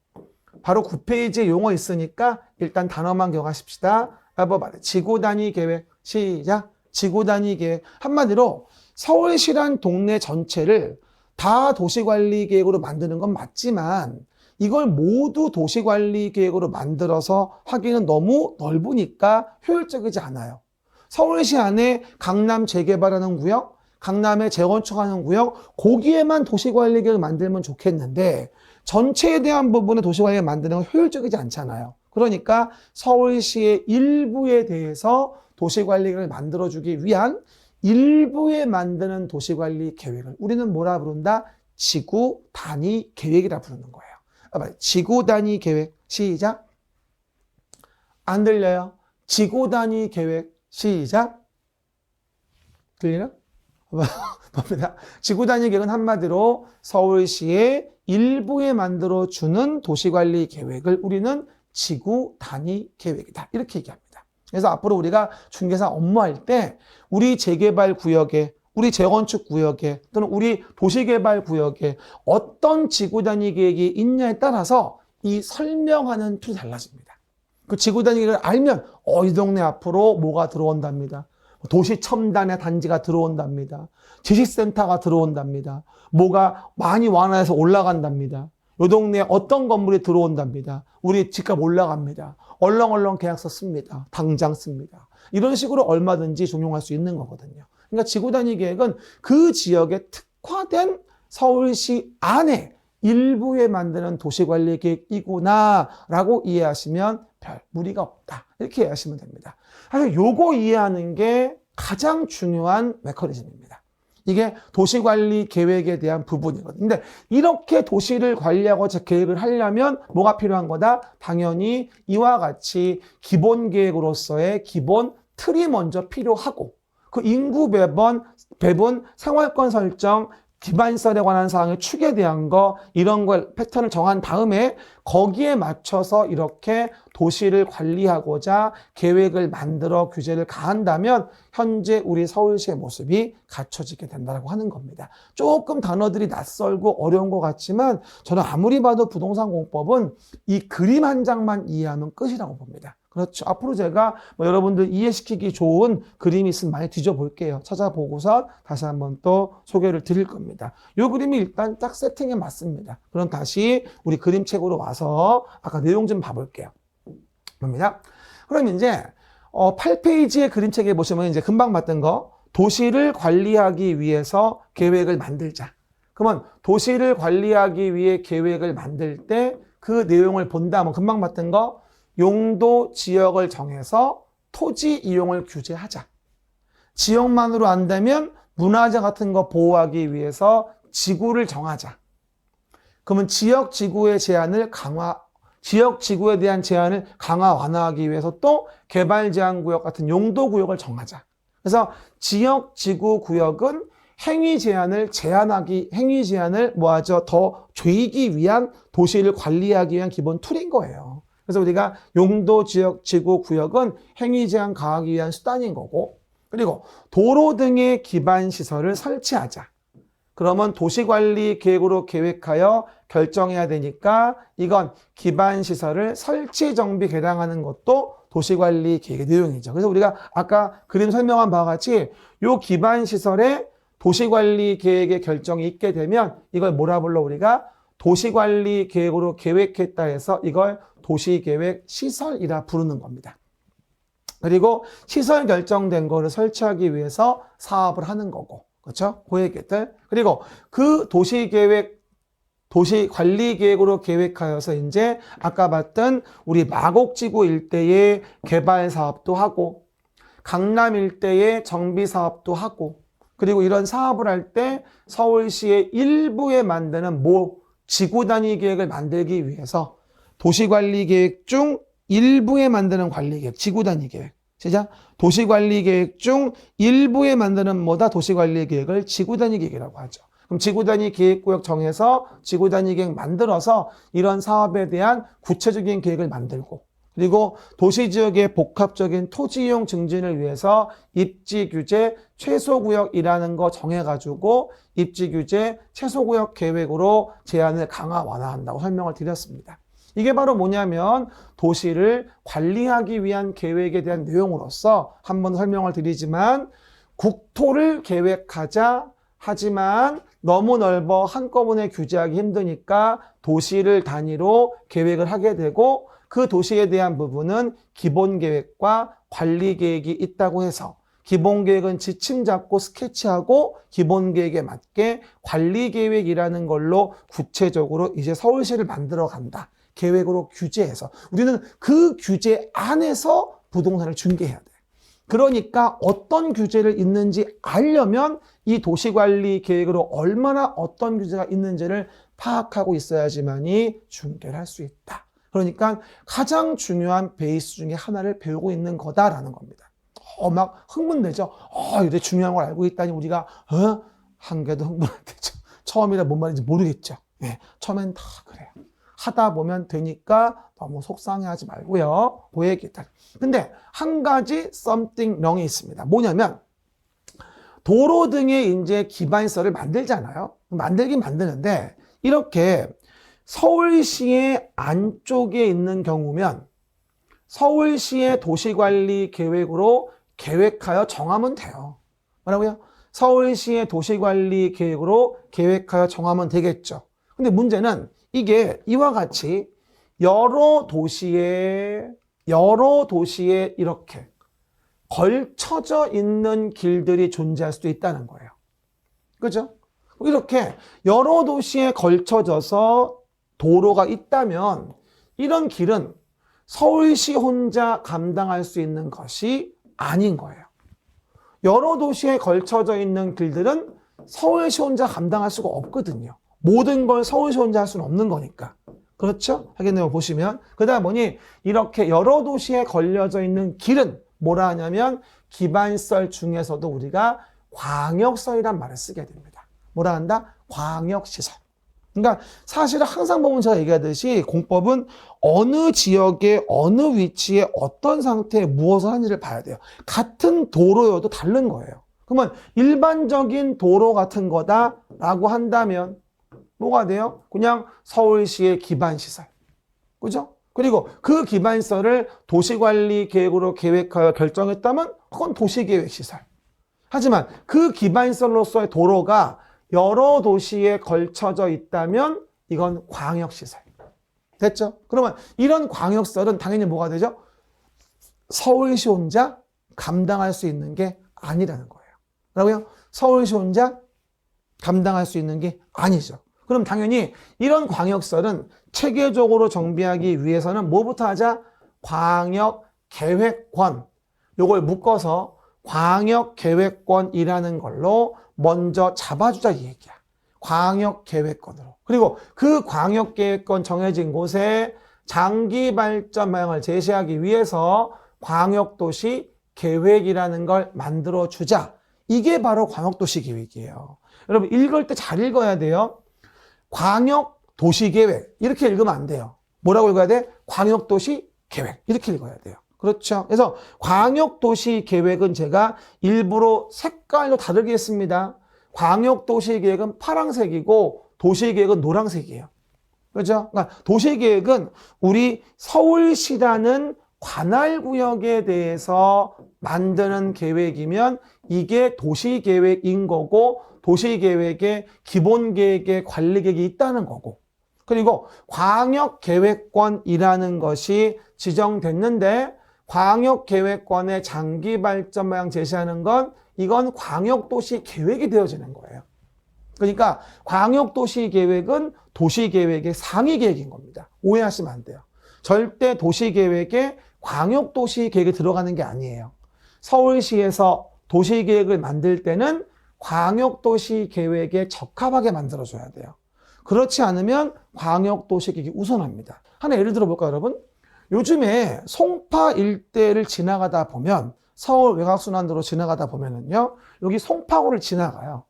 바로 9페이지에 용어 있으니까 일단 단어만 기억하십시다. 말해. 지구단위 계획. 시작. 지구단위 계획. 한마디로 서울시란 동네 전체를 다 도시관리계획으로 만드는 건 맞지만 이걸 모두 도시관리계획으로 만들어서 하기는 너무 넓으니까 효율적이지 않아요. 서울시 안에 강남 재개발하는 구역, 강남에 재건축하는 구역, 거기에만 도시관리계획을 만들면 좋겠는데 전체에 대한 부분에 도시관리계획을 만드는 건 효율적이지 않잖아요. 그러니까 서울시의 일부에 대해서 도시관리계획을 만들어주기 위한 일부에 만드는 도시관리계획을 우리는 뭐라 부른다? 지구단위 계획이라 부르는 거예요. 지구단위 계획. 시작. 안 들려요? 지구단위 계획. 시작. 들리나? 봅니다. 지구단위 계획은 한마디로 서울시의 일부에 만들어주는 도시관리 계획을 우리는 지구단위 계획이다. 이렇게 얘기합니다. 그래서 앞으로 우리가 중개사 업무할 때 우리 재개발 구역에 우리 재건축 구역에 또는 우리 도시개발 구역에 어떤 지구단위 계획이 있냐에 따라서 이 설명하는 툴이 달라집니다. 그 지구단위 계획을 알면 이 동네 앞으로 뭐가 들어온답니다. 도시 첨단의 단지가 들어온답니다. 지식센터가 들어온답니다. 뭐가 많이 완화해서 올라간답니다. 이 동네에 어떤 건물이 들어온답니다. 우리 집값 올라갑니다. 얼렁얼렁 계약서 씁니다. 당장 씁니다. 이런 식으로 얼마든지 적용할 수 있는 거거든요. 그러니까 지구단위 계획은 그 지역에 특화된 서울시 안에 일부에 만드는 도시관리 계획이구나라고 이해하시면 별 무리가 없다. 이렇게 이해하시면 됩니다. 사실 요거 이해하는 게 가장 중요한 메커니즘입니다. 이게 도시관리 계획에 대한 부분이거든요. 근데 이렇게 도시를 관리하고 계획을 하려면 뭐가 필요한 거다? 당연히 이와 같이 기본 계획으로서의 기본 틀이 먼저 필요하고 그 인구 배분, 생활권 설정, 기반시설에 관한 사항의 축에 대한 거 이런 걸 패턴을 정한 다음에 거기에 맞춰서 이렇게 도시를 관리하고자 계획을 만들어 규제를 가한다면 현재 우리 서울시의 모습이 갖춰지게 된다고 하는 겁니다. 조금 단어들이 낯설고 어려운 것 같지만 저는 아무리 봐도 부동산 공법은 이 그림 한 장만 이해하면 끝이라고 봅니다. 그렇죠. 앞으로 제가 여러분들 이해시키기 좋은 그림이 있으면 많이 뒤져볼게요. 찾아보고서 다시 한번 또 소개를 드릴 겁니다. 이 그림이 일단 딱 세팅에 맞습니다. 그럼 다시 우리 그림책으로 와서 아까 내용 좀 봐볼게요. 봅니다. 그럼 이제 8페이지의 그림책에 보시면 이제 금방 봤던 거 도시를 관리하기 위해서 계획을 만들자. 그러면 도시를 관리하기 위해 계획을 만들 때 그 내용을 본다면 금방 봤던 거 용도 지역을 정해서 토지 이용을 규제하자. 지역만으로 안 되면 문화재 같은 거 보호하기 위해서 지구를 정하자. 그러면 지역 지구의 제한을 지역 지구에 대한 제한을 강화 완화하기 위해서 또 개발 제한 구역 같은 용도 구역을 정하자. 그래서 지역 지구 구역은 행위 제한을 더 조이기 위한 도시를 관리하기 위한 기본 툴인 거예요. 그래서 우리가 용도, 지역, 지구, 구역은 행위 제한 가하기 위한 수단인 거고 그리고 도로 등의 기반 시설을 설치하자. 그러면 도시관리 계획으로 계획하여 결정해야 되니까 이건 기반 시설을 설치, 정비, 개량하는 것도 도시관리 계획의 내용이죠. 그래서 우리가 아까 그림 설명한 바와 같이 이 기반 시설에 도시관리 계획의 결정이 있게 되면 이걸 뭐라 불러 우리가 도시관리 계획으로 계획했다 해서 이걸 도시계획 시설이라 부르는 겁니다. 그리고 시설 결정된 거를 설치하기 위해서 사업을 하는 거고, 그렇죠? 그 얘기들. 그리고 그 도시관리계획으로 계획하여서 이제 아까 봤던 우리 마곡지구 일대의 개발 사업도 하고, 강남 일대의 정비 사업도 하고, 그리고 이런 사업을 할 때 서울시의 일부에 만드는 지구 단위 계획을 만들기 위해서 도시관리계획 중 일부에 만드는 관리계획, 지구단위계획. 시작. 도시관리계획 중 일부에 만드는 뭐다? 도시관리계획을 지구단위계획이라고 하죠. 그럼 지구단위 계획구역 정해서 지구단위 계획 만들어서 이런 사업에 대한 구체적인 계획을 만들고, 그리고 도시지역의 복합적인 토지이용 증진을 위해서 입지규제 최소구역이라는 거 정해가지고 입지규제 최소구역 계획으로 제한을 강화 완화한다고 설명을 드렸습니다. 이게 바로 뭐냐면 도시를 관리하기 위한 계획에 대한 내용으로서 한번 설명을 드리지만, 국토를 계획하자, 하지만 너무 넓어 한꺼번에 규제하기 힘드니까 도시를 단위로 계획을 하게 되고, 그 도시에 대한 부분은 기본계획과 관리계획이 있다고 해서 기본계획은 지침 잡고 스케치하고 기본계획에 맞게 관리계획이라는 걸로 구체적으로 이제 서울시를 만들어 간다. 계획으로 규제해서 우리는 그 규제 안에서 부동산을 중개해야 돼. 그러니까 어떤 규제를 있는지 알려면 이 도시관리 계획으로 얼마나 어떤 규제가 있는지를 파악하고 있어야지만이 중개를 할 수 있다. 그러니까 가장 중요한 베이스 중에 하나를 배우고 있는 거다라는 겁니다. 막 흥분되죠. 이래 중요한 걸 알고 있다니 우리가 한 개도 흥분 안 되죠. 처음이라 뭔 말인지 모르겠죠. 네, 처음엔 다 그래요. 하다 보면 되니까 너무 속상해하지 말고요. 그 얘기다. 근데 한 가지 something wrong이 있습니다. 뭐냐면 도로 등에 이제 기반시설을 만들잖아요. 만들긴 만드는데 이렇게 서울시의 안쪽에 있는 경우면 서울시의 도시관리 계획으로 계획하여 정하면 돼요. 뭐라고요? 서울시의 도시관리 계획으로 계획하여 정하면 되겠죠. 근데 문제는 이게 이와 같이 여러 도시에 이렇게 걸쳐져 있는 길들이 존재할 수도 있다는 거예요. 그죠? 이렇게 여러 도시에 걸쳐져서 도로가 있다면 이런 길은 서울시 혼자 감당할 수 있는 것이 아닌 거예요. 여러 도시에 걸쳐져 있는 길들은 서울시 혼자 감당할 수가 없거든요. 모든 걸 서울시 혼자 할 수는 없는 거니까. 그렇죠? 하겠네요. 보시면. 그러다 보니 이렇게 여러 도시에 걸려져 있는 길은 뭐라 하냐면 기반시설 중에서도 우리가 광역시설이란 말을 쓰게 됩니다. 뭐라 한다? 광역시설. 그러니까 사실은 항상 보면 제가 얘기하듯이 공법은 어느 지역에 어느 위치에 어떤 상태에 무엇을 하는지를 봐야 돼요. 같은 도로여도 다른 거예요. 그러면 일반적인 도로 같은 거다라고 한다면 뭐가 돼요? 그냥 서울시의 기반시설. 그죠? 그리고 그 기반시설을 도시관리 계획으로 계획하여 결정했다면 그건 도시계획시설. 하지만 그 기반시설로서의 도로가 여러 도시에 걸쳐져 있다면 이건 광역시설. 됐죠? 그러면 이런 광역시설은 당연히 뭐가 되죠? 서울시 혼자 감당할 수 있는 게 아니라는 거예요. 뭐라고요? 서울시 혼자 감당할 수 있는 게 아니죠. 그럼 당연히 이런 광역시설은 체계적으로 정비하기 위해서는 뭐부터 하자? 광역계획권. 요걸 묶어서 광역계획권이라는 걸로 먼저 잡아주자 이 얘기야. 광역계획권으로. 그리고 그 광역계획권 정해진 곳에 장기발전 방향을 제시하기 위해서 광역도시 계획이라는 걸 만들어주자. 이게 바로 광역도시 계획이에요. 여러분 읽을 때 잘 읽어야 돼요. 광역도시계획 이렇게 읽으면 안 돼요. 뭐라고 읽어야 돼? 광역도시계획 이렇게 읽어야 돼요. 그렇죠. 그래서 광역도시계획은 제가 일부러 색깔도 다르게 했습니다. 광역도시계획은 파란색이고 도시계획은 노란색이에요. 그렇죠? 그러니까 도시계획은 우리 서울시라는 관할구역에 대해서 만드는 계획이면 이게 도시계획인 거고 도시계획에 기본계획에 관리계획이 있다는 거고 그리고 광역계획권이라는 것이 지정됐는데 광역계획권의 장기발전 방향 제시하는 건 이건 광역도시 계획이 되어지는 거예요. 그러니까 광역도시 계획은 도시계획의 상위 계획인 겁니다. 오해하시면 안 돼요. 절대 도시계획에 광역도시 계획이 들어가는 게 아니에요. 서울시에서 도시계획을 만들 때는 광역도시 계획에 적합하게 만들어줘야 돼요. 그렇지 않으면 광역도시계획이 우선합니다. 하나 예를 들어볼까요, 여러분? 요즘에 송파 일대를 지나가다 보면 서울 외곽순환도로 지나가다 보면은요, 여기 송파구를 지나가요.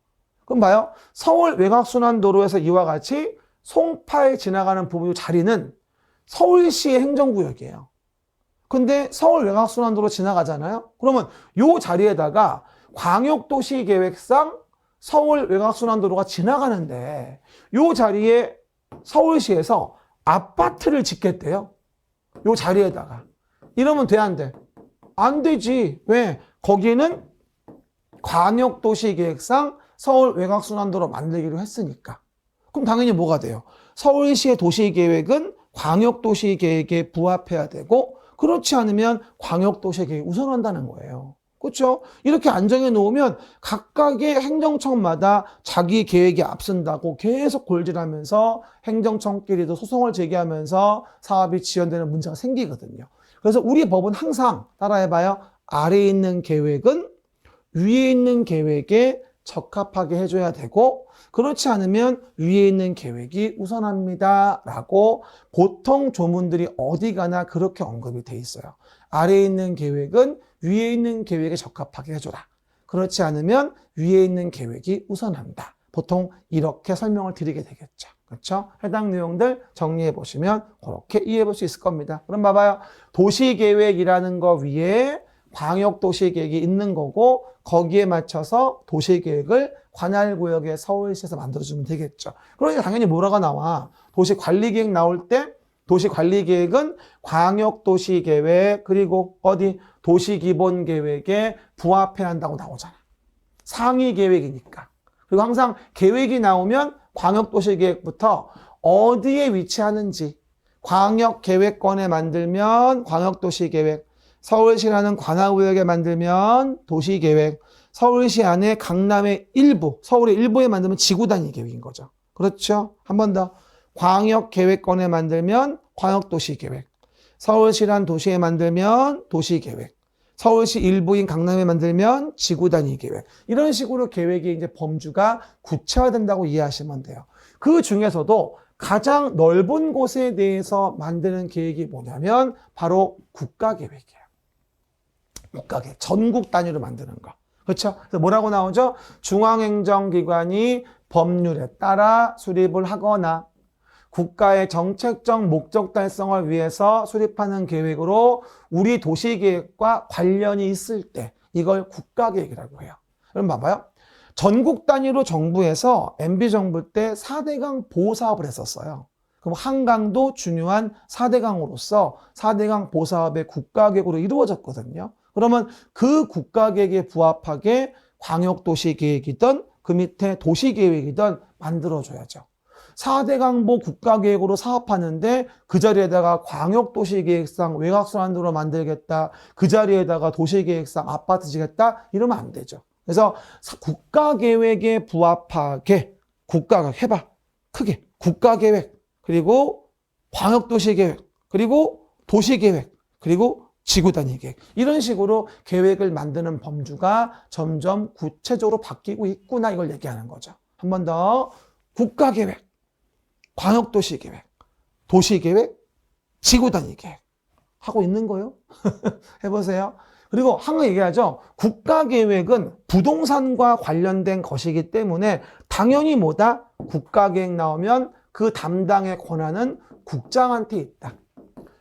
그럼 봐요. 서울 외곽순환도로에서 이와 같이 송파에 지나가는 부분 자리는 서울시의 행정구역이에요. 근데 서울 외곽순환도로 지나가잖아요. 그러면 이 자리에다가 광역도시계획상 서울 외곽순환도로가 지나가는데 이 자리에 서울시에서 아파트를 짓겠대요. 이 자리에다가. 이러면 돼, 안 돼? 안 되지. 왜? 거기는 광역도시계획상 서울 외곽순환도로 만들기로 했으니까. 그럼 당연히 뭐가 돼요? 서울시의 도시계획은 광역도시계획에 부합해야 되고, 그렇지 않으면 광역도시계획이 우선한다는 거예요. 그렇죠? 이렇게 안정해 놓으면 각각의 행정청마다 자기 계획이 앞선다고 계속 골질하면서 행정청끼리도 소송을 제기하면서 사업이 지연되는 문제가 생기거든요. 그래서 우리 법은 항상 따라해봐요. 아래에 있는 계획은 위에 있는 계획에 적합하게 해줘야 되고, 그렇지 않으면 위에 있는 계획이 우선합니다 라고 보통 조문들이 어디 가나 그렇게 언급이 돼 있어요. 아래에 있는 계획은 위에 있는 계획에 적합하게 해줘라. 그렇지 않으면 위에 있는 계획이 우선한다. 보통 이렇게 설명을 드리게 되겠죠. 그렇죠? 해당 내용들 정리해 보시면 그렇게 이해해 볼 수 있을 겁니다. 그럼 봐봐요. 도시계획이라는 거 위에 광역도시계획이 있는 거고, 거기에 맞춰서 도시계획을 관할구역에 서울시에서 만들어주면 되겠죠. 그러니까 당연히 뭐라고 나와? 도시관리계획 나올 때 도시관리계획은 광역도시계획 그리고 어디 도시기본계획에 부합해야 한다고 나오잖아. 상위계획이니까. 그리고 항상 계획이 나오면 광역도시계획부터 어디에 위치하는지, 광역계획권에 만들면 광역도시계획, 서울시라는 관할구역에 만들면 도시계획, 서울시 안에 강남의 일부, 서울의 일부에 만들면 지구단위 계획인 거죠. 그렇죠? 한 번 더. 광역계획권에 만들면 광역도시계획, 서울시란 도시에 만들면 도시계획, 서울시 일부인 강남에 만들면 지구단위 계획. 이런 식으로 계획의 이제 범주가 구체화된다고 이해하시면 돼요. 그 중에서도 가장 넓은 곳에 대해서 만드는 계획이 뭐냐면 바로 국가계획이에요. 국가계획. 전국 단위로 만드는 거. 그렇죠? 그래서 뭐라고 나오죠? 중앙행정기관이 법률에 따라 수립을 하거나 국가의 정책적 목적 달성을 위해서 수립하는 계획으로 우리 도시계획과 관련이 있을 때 이걸 국가계획이라고 해요. 그럼 봐봐요. 전국 단위로 정부에서 MB정부 때 4대강 보호사업을 했었어요. 그럼 한강도 중요한 4대강으로서 4대강 보호사업의 국가계획으로 이루어졌거든요. 그러면 그 국가계획에 부합하게 광역도시계획이든 그 밑에 도시계획이든 만들어줘야죠. 4대강보 국가계획으로 사업하는데 그 자리에다가 광역도시계획상 외곽순환도로 만들겠다, 그 자리에다가 도시계획상 아파트 지겠다 이러면 안 되죠. 그래서 국가계획에 부합하게 국가가 해봐. 크게 국가계획 그리고 광역도시계획 그리고 도시계획 그리고 지구단위계획 이런 식으로 계획을 만드는 범주가 점점 구체적으로 바뀌고 있구나 이걸 얘기하는 거죠. 한 번 더. 국가계획, 광역도시계획, 도시계획, 지구단위계획 하고 있는 거예요. 해보세요. 그리고 항상 얘기하죠. 국가계획은 부동산과 관련된 것이기 때문에 당연히 뭐다? 국가계획 나오면 그 담당의 권한은 국장한테 있다.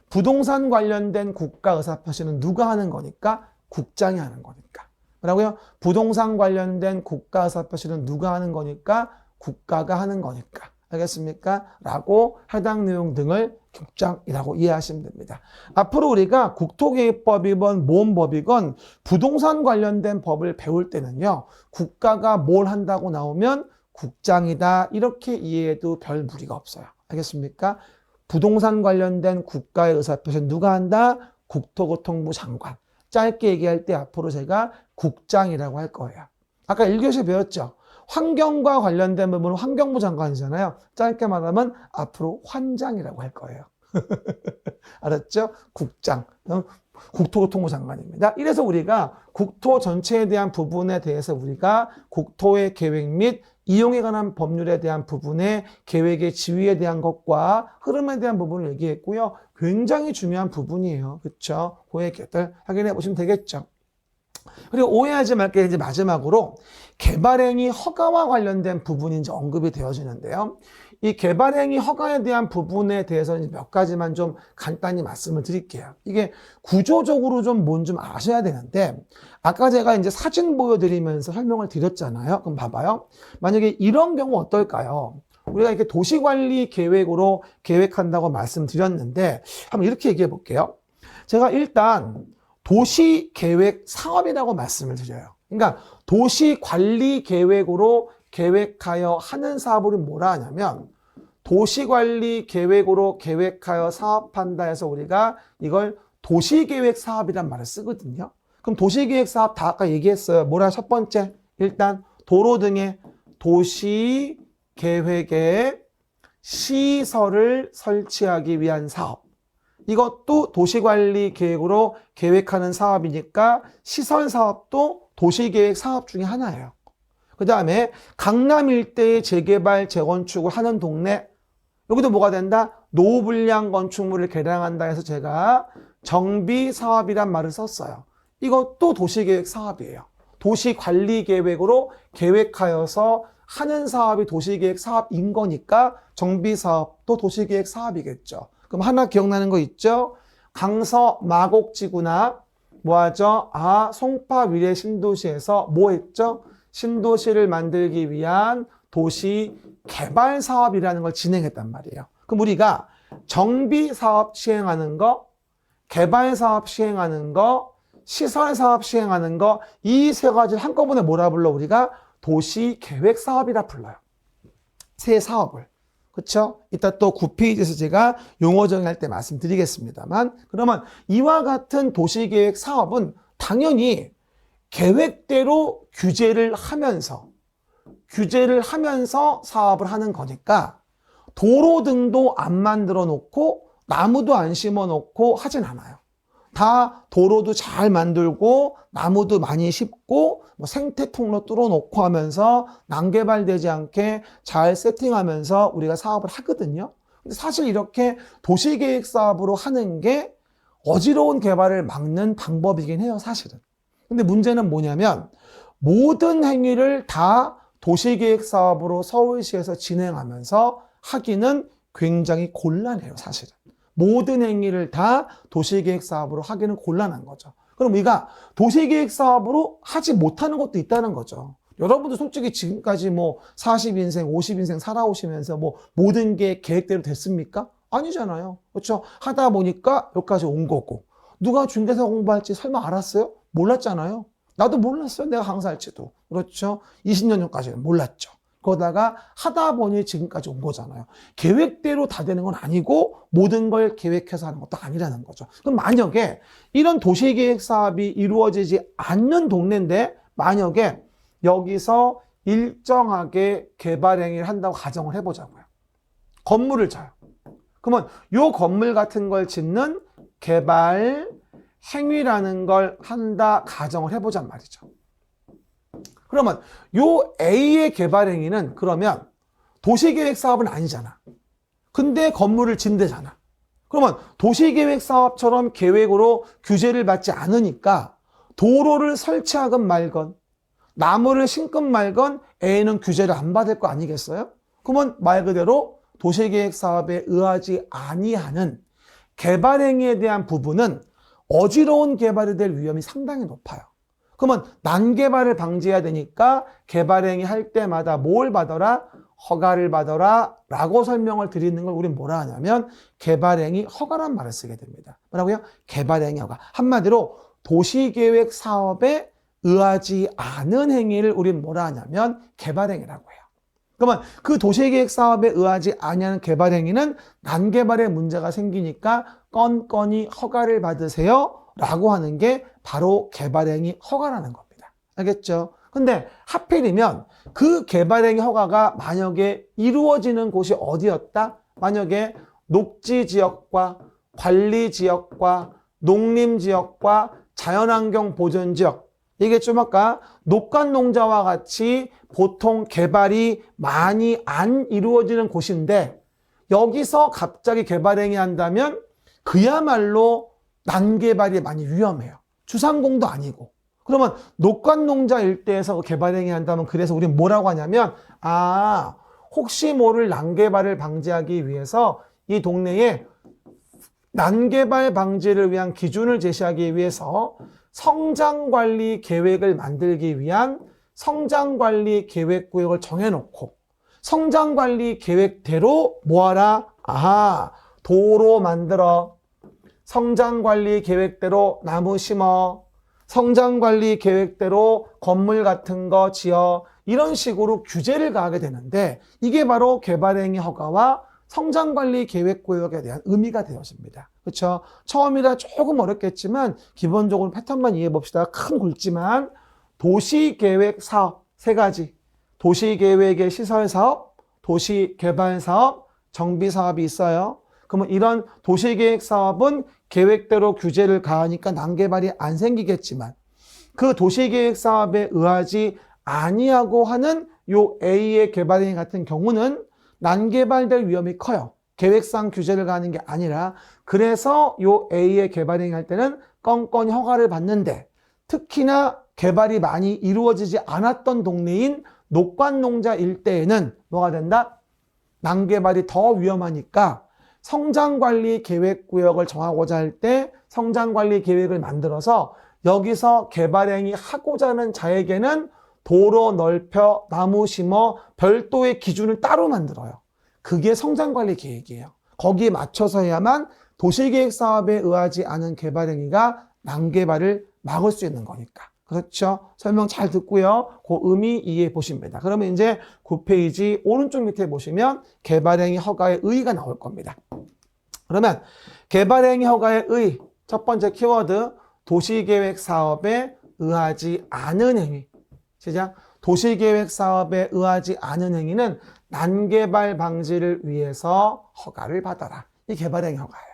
부동산 관련된 국가 의사표시는 누가 하는 거니까? 국장이 하는 거니까. 뭐라고요? 부동산 관련된 국가 의사표시는 누가 하는 거니까? 국가가 하는 거니까. 알겠습니까? 라고 해당 내용 등을 국장이라고 이해하시면 됩니다. 앞으로 우리가 국토계획법이건 모험법이건 부동산 관련된 법을 배울 때는요. 국가가 뭘 한다고 나오면 국장이다. 이렇게 이해해도 별 무리가 없어요. 알겠습니까? 부동산 관련된 국가의 의사표시는 누가 한다? 국토교통부 장관. 짧게 얘기할 때 앞으로 제가 국장이라고 할 거예요. 아까 1교시 배웠죠? 환경과 관련된 부분은 환경부 장관이잖아요. 짧게 말하면 앞으로 환장이라고 할 거예요. 알았죠? 국장. 국토교통부 장관입니다. 이래서 우리가 국토 전체에 대한 부분에 대해서 우리가 국토의 계획 및 이용에 관한 법률에 대한 부분의 계획의 지위에 대한 것과 흐름에 대한 부분을 얘기했고요. 굉장히 중요한 부분이에요. 그렇죠? 그 얘기들 확인해 보시면 되겠죠. 그리고 오해하지 말게 이제 마지막으로 개발행위 허가와 관련된 부분이 이제 언급이 되어지는데요. 이 개발행위 허가에 대한 부분에 대해서는 몇 가지만 좀 간단히 말씀을 드릴게요. 이게 구조적으로 좀 뭔 좀 아셔야 되는데, 아까 제가 이제 사진 보여드리면서 설명을 드렸잖아요. 그럼 봐봐요. 만약에 이런 경우 어떨까요? 우리가 이렇게 도시관리 계획으로 계획한다고 말씀드렸는데, 한번 이렇게 얘기해 볼게요. 제가 일단 도시계획 사업이라고 말씀을 드려요. 그러니까 도시관리 계획으로 계획하여 하는 사업을 뭐라 하냐면 도시관리 계획으로 계획하여 사업한다 해서 우리가 이걸 도시계획 사업이란 말을 쓰거든요. 그럼 도시계획 사업 다 아까 얘기했어요. 뭐라 첫 번째 일단 도로 등의 도시계획에 시설을 설치하기 위한 사업. 이것도 도시관리 계획으로 계획하는 사업이니까 시설 사업도 도시계획 사업 중에 하나예요. 그 다음에 강남 일대의 재개발, 재건축을 하는 동네, 여기도 뭐가 된다? 노후불량 건축물을 개량한다 해서 제가 정비사업이란 말을 썼어요. 이것도 도시계획 사업이에요. 도시관리계획으로 계획하여서 하는 사업이 도시계획 사업인 거니까 정비사업도 도시계획 사업이겠죠. 그럼 하나 기억나는 거 있죠? 강서 마곡지구나 뭐하죠? 송파 위례 신도시에서 뭐 했죠? 신도시를 만들기 위한 도시 개발 사업이라는 걸 진행했단 말이에요. 그럼 우리가 정비 사업 시행하는 거, 개발 사업 시행하는 거, 시설 사업 시행하는 거, 이 세 가지를 한꺼번에 뭐라 불러? 우리가 도시 계획 사업이라 불러요. 세 사업을. 그렇죠? 이따 또 9페이지에서 제가 용어 정의할 때 말씀드리겠습니다만, 그러면 이와 같은 도시계획 사업은 당연히 계획대로 규제를 하면서 사업을 하는 거니까 도로 등도 안 만들어 놓고 나무도 안 심어 놓고 하진 않아요. 다 도로도 잘 만들고 나무도 많이 심고 뭐 생태 통로 뚫어 놓고 하면서 난개발되지 않게 잘 세팅하면서 우리가 사업을 하거든요. 근데 사실 이렇게 도시계획 사업으로 하는 게 어지러운 개발을 막는 방법이긴 해요, 사실은. 근데 문제는 뭐냐면 모든 행위를 다 도시계획 사업으로 서울시에서 진행하면서 하기는 굉장히 곤란해요, 사실은. 모든 행위를 다 도시계획 사업으로 하기는 곤란한 거죠. 그럼 우리가 도시계획 사업으로 하지 못하는 것도 있다는 거죠. 여러분도 솔직히 지금까지 뭐 40인생, 50인생 살아오시면서 뭐 모든 게 계획대로 됐습니까? 아니잖아요. 그렇죠? 하다 보니까 여기까지 온 거고. 누가 중개사 공부할지 설마 알았어요? 몰랐잖아요. 나도 몰랐어요. 내가 강사할지도. 그렇죠? 20년 전까지는 몰랐죠. 그러다가 하다 보니 지금까지 온 거잖아요. 계획대로 다 되는 건 아니고 모든 걸 계획해서 하는 것도 아니라는 거죠. 그럼 만약에 이런 도시계획 사업이 이루어지지 않는 동네인데 만약에 여기서 일정하게 개발 행위를 한다고 가정을 해보자고요. 건물을 쳐요. 그러면 이 건물 같은 걸 짓는 개발 행위라는 걸 한다 가정을 해보잔 말이죠. 그러면 요 A의 개발 행위는 그러면 도시계획 사업은 아니잖아. 근데 건물을 짓대잖아. 그러면 도시계획 사업처럼 계획으로 규제를 받지 않으니까 도로를 설치하건 말건 나무를 심건 말건 A는 규제를 안 받을 거 아니겠어요? 그러면 말 그대로 도시계획 사업에 의하지 아니하는 개발 행위에 대한 부분은 어지러운 개발이 될 위험이 상당히 높아요. 그러면 난개발을 방지해야 되니까 개발행위 할 때마다 뭘 받아라? 허가를 받아라 라고 설명을 드리는 걸 우리는 뭐라 하냐면 개발행위 허가란 말을 쓰게 됩니다. 뭐라고요? 개발행위 허가. 한마디로 도시계획 사업에 의하지 않은 행위를 우리는 뭐라 하냐면 개발행위라고 해요. 그러면 그 도시계획 사업에 의하지 아니하는 개발행위는 난개발에 문제가 생기니까 건건이 허가를 받으세요 라고 하는 게 바로 개발행위 허가라는 겁니다. 알겠죠? 근데 하필이면 그 개발행위 허가가 만약에 이루어지는 곳이 어디였다? 만약에 녹지지역과 관리지역과 농림지역과 자연환경 보전지역, 이게 좀 아까 녹간농자와 같이 보통 개발이 많이 안 이루어지는 곳인데 여기서 갑자기 개발행위 한다면 그야말로 난개발이 많이 위험해요. 주상공도 아니고. 그러면 녹간농자 일대에서 개발행위 한다면 그래서 우리는 뭐라고 하냐면 혹시 모를 난개발을 방지하기 위해서 이 동네에 난개발 방지를 위한 기준을 제시하기 위해서 성장관리 계획을 만들기 위한 성장관리 계획구역을 정해놓고 성장관리 계획대로 뭐하라? 도로 만들어, 성장관리 계획대로 나무 심어, 성장관리 계획대로 건물 같은 거 지어, 이런 식으로 규제를 가하게 되는데 이게 바로 개발행위 허가와 성장관리 계획구역에 대한 의미가 되어집니다. 그렇죠? 처음이라 조금 어렵겠지만 기본적으로 패턴만 이해해 봅시다. 큰 굵지만 도시계획 사업 세 가지. 도시계획의 시설사업, 도시개발사업, 정비사업이 있어요. 그러면 이런 도시계획 사업은 계획대로 규제를 가하니까 난개발이 안 생기겠지만 그 도시계획 사업에 의하지 아니하고 하는 요 A의 개발행위 같은 경우는 난개발될 위험이 커요. 계획상 규제를 가하는 게 아니라 그래서 요 A의 개발행위 할 때는 건건히 허가를 받는데 특히나 개발이 많이 이루어지지 않았던 동네인 녹간농자 일대에는 뭐가 된다? 난개발이 더 위험하니까 성장관리 계획구역을 정하고자 할 때 성장관리 계획을 만들어서 여기서 개발행위 하고자 하는 자에게는 도로 넓혀, 나무 심어, 별도의 기준을 따로 만들어요. 그게 성장관리 계획이에요. 거기에 맞춰서 해야만 도시계획 사업에 의하지 않은 개발행위가 난개발을 막을 수 있는 거니까. 그렇죠? 설명 잘 듣고요. 그 의미 이해해 보십니다. 그러면 이제 9페이지 오른쪽 밑에 보시면 개발행위 허가의 의의가 나올 겁니다. 그러면 개발행위 허가의 의의, 첫 번째 키워드, 도시계획 사업에 의하지 않은 행위. 시작. 도시계획 사업에 의하지 않은 행위는 난개발 방지를 위해서 허가를 받아라. 이 개발행위 허가예요.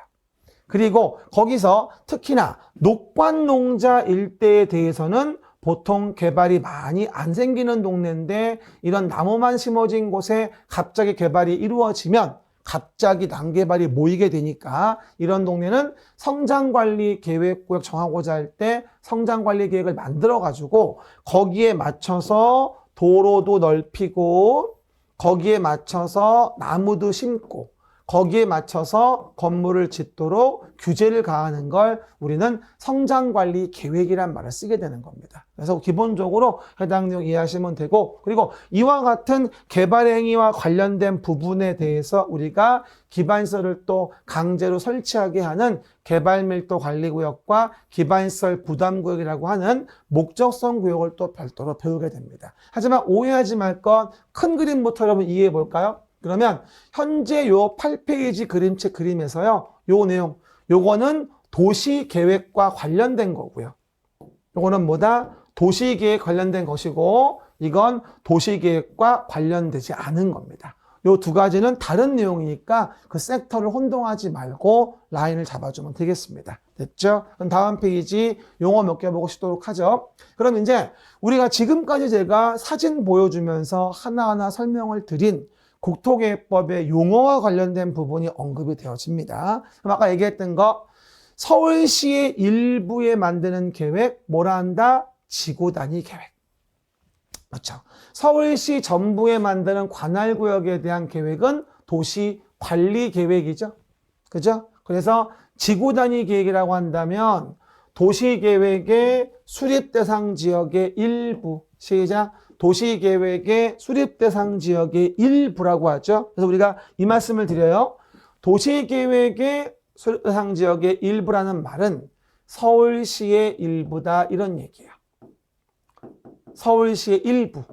그리고 거기서 특히나 녹간농자 일대에 대해서는 보통 개발이 많이 안 생기는 동네인데 이런 나무만 심어진 곳에 갑자기 개발이 이루어지면 갑자기 난개발이 모이게 되니까 이런 동네는 성장관리 계획구역 정하고자 할 때 성장관리 계획을 만들어가지고 거기에 맞춰서 도로도 넓히고 거기에 맞춰서 나무도 심고 거기에 맞춰서 건물을 짓도록 규제를 가하는 걸 우리는 성장관리 계획이란 말을 쓰게 되는 겁니다. 그래서 기본적으로 해당 내용 이해하시면 되고 그리고 이와 같은 개발행위와 관련된 부분에 대해서 우리가 기반시설을 또 강제로 설치하게 하는 개발밀도관리구역과 기반시설 부담구역이라고 하는 목적성 구역을 또 별도로 배우게 됩니다. 하지만 오해하지 말 건 큰 그림부터 여러분 이해해 볼까요? 그러면 현재 요 8페이지 그림책 그림에서요. 요 내용, 요거는 도시계획과 관련된 거고요. 요거는 뭐다? 도시계획 관련된 것이고 이건 도시계획과 관련되지 않은 겁니다. 요 두 가지는 다른 내용이니까 그 섹터를 혼동하지 말고 라인을 잡아주면 되겠습니다. 됐죠? 그럼 다음 페이지 용어 몇 개 보고 싶도록 하죠. 그럼 이제 우리가 지금까지 제가 사진 보여주면서 하나하나 설명을 드린 국토계획법의 용어와 관련된 부분이 언급이 되어집니다. 그럼 아까 얘기했던 거 서울시의 일부에 만드는 계획 뭐라 한다? 지구단위 계획. 그렇죠. 서울시 전부에 만드는 관할구역에 대한 계획은 도시관리계획이죠. 그죠? 그래서 지구단위 계획이라고 한다면 도시계획의 수립대상 지역의 일부, 시작. 도시계획의 수립대상 지역의 일부라고 하죠. 그래서 우리가 이 말씀을 드려요. 도시계획의 수립대상 지역의 일부라는 말은 서울시의 일부다 이런 얘기예요. 서울시의 일부.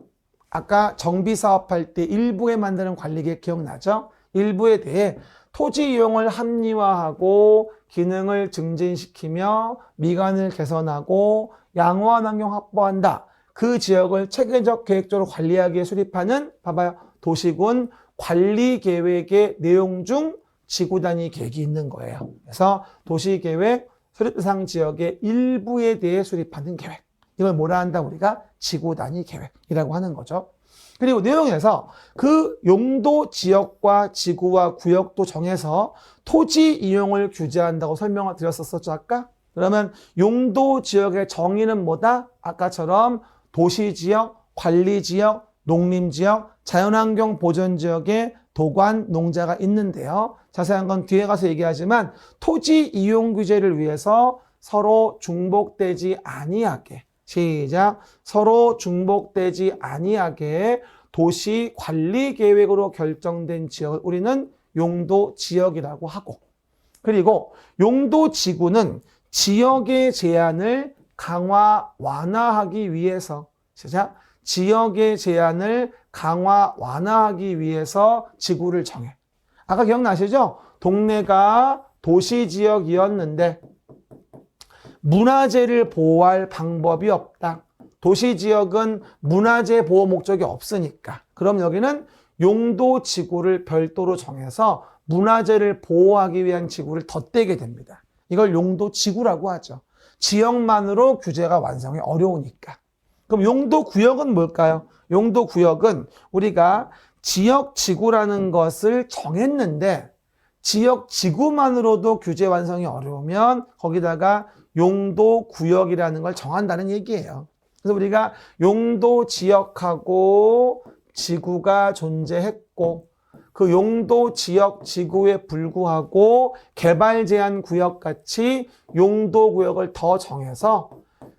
아까 정비사업할 때 일부에 만드는 관리계획 기억나죠? 일부에 대해 토지 이용을 합리화하고 기능을 증진시키며 미관을 개선하고 양호한 환경 확보한다. 그 지역을 체계적 계획적으로 관리하기 위해 수립하는 봐봐요. 도시군 관리계획의 내용 중 지구단위 계획이 있는 거예요. 그래서 도시계획 수립 대상 지역의 일부에 대해 수립하는 계획. 이걸 뭐라 한다? 우리가 지구 단위 계획이라고 하는 거죠. 그리고 내용에서 그 용도 지역과 지구와 구역도 정해서 토지 이용을 규제한다고 설명을 드렸었죠, 아까? 그러면 용도 지역의 정의는 뭐다? 아까처럼 도시지역, 관리지역, 농림지역, 자연환경 보전지역에 도관, 농자가 있는데요. 자세한 건 뒤에 가서 얘기하지만 토지 이용 규제를 위해서 서로 중복되지 아니하게 시작. 서로 중복되지 아니하게 도시 관리 계획으로 결정된 지역을 우리는 용도 지역이라고 하고, 그리고 용도 지구는 지역의 제한을 강화 완화하기 위해서 시작. 지역의 제한을 강화 완화하기 위해서 지구를 정해. 아까 기억나시죠? 동네가 도시지역이었는데 문화재를 보호할 방법이 없다. 도시지역은 문화재 보호 목적이 없으니까. 그럼 여기는 용도 지구를 별도로 정해서 문화재를 보호하기 위한 지구를 덧대게 됩니다. 이걸 용도 지구라고 하죠. 지역만으로 규제가 완성이 어려우니까. 그럼 용도 구역은 뭘까요? 용도 구역은 우리가 지역 지구라는 것을 정했는데 지역 지구만으로도 규제 완성이 어려우면 거기다가 용도 구역이라는 걸 정한다는 얘기예요. 그래서 우리가 용도 지역하고 지구가 존재했고 그 용도 지역 지구에 불구하고 개발 제한 구역 같이 용도 구역을 더 정해서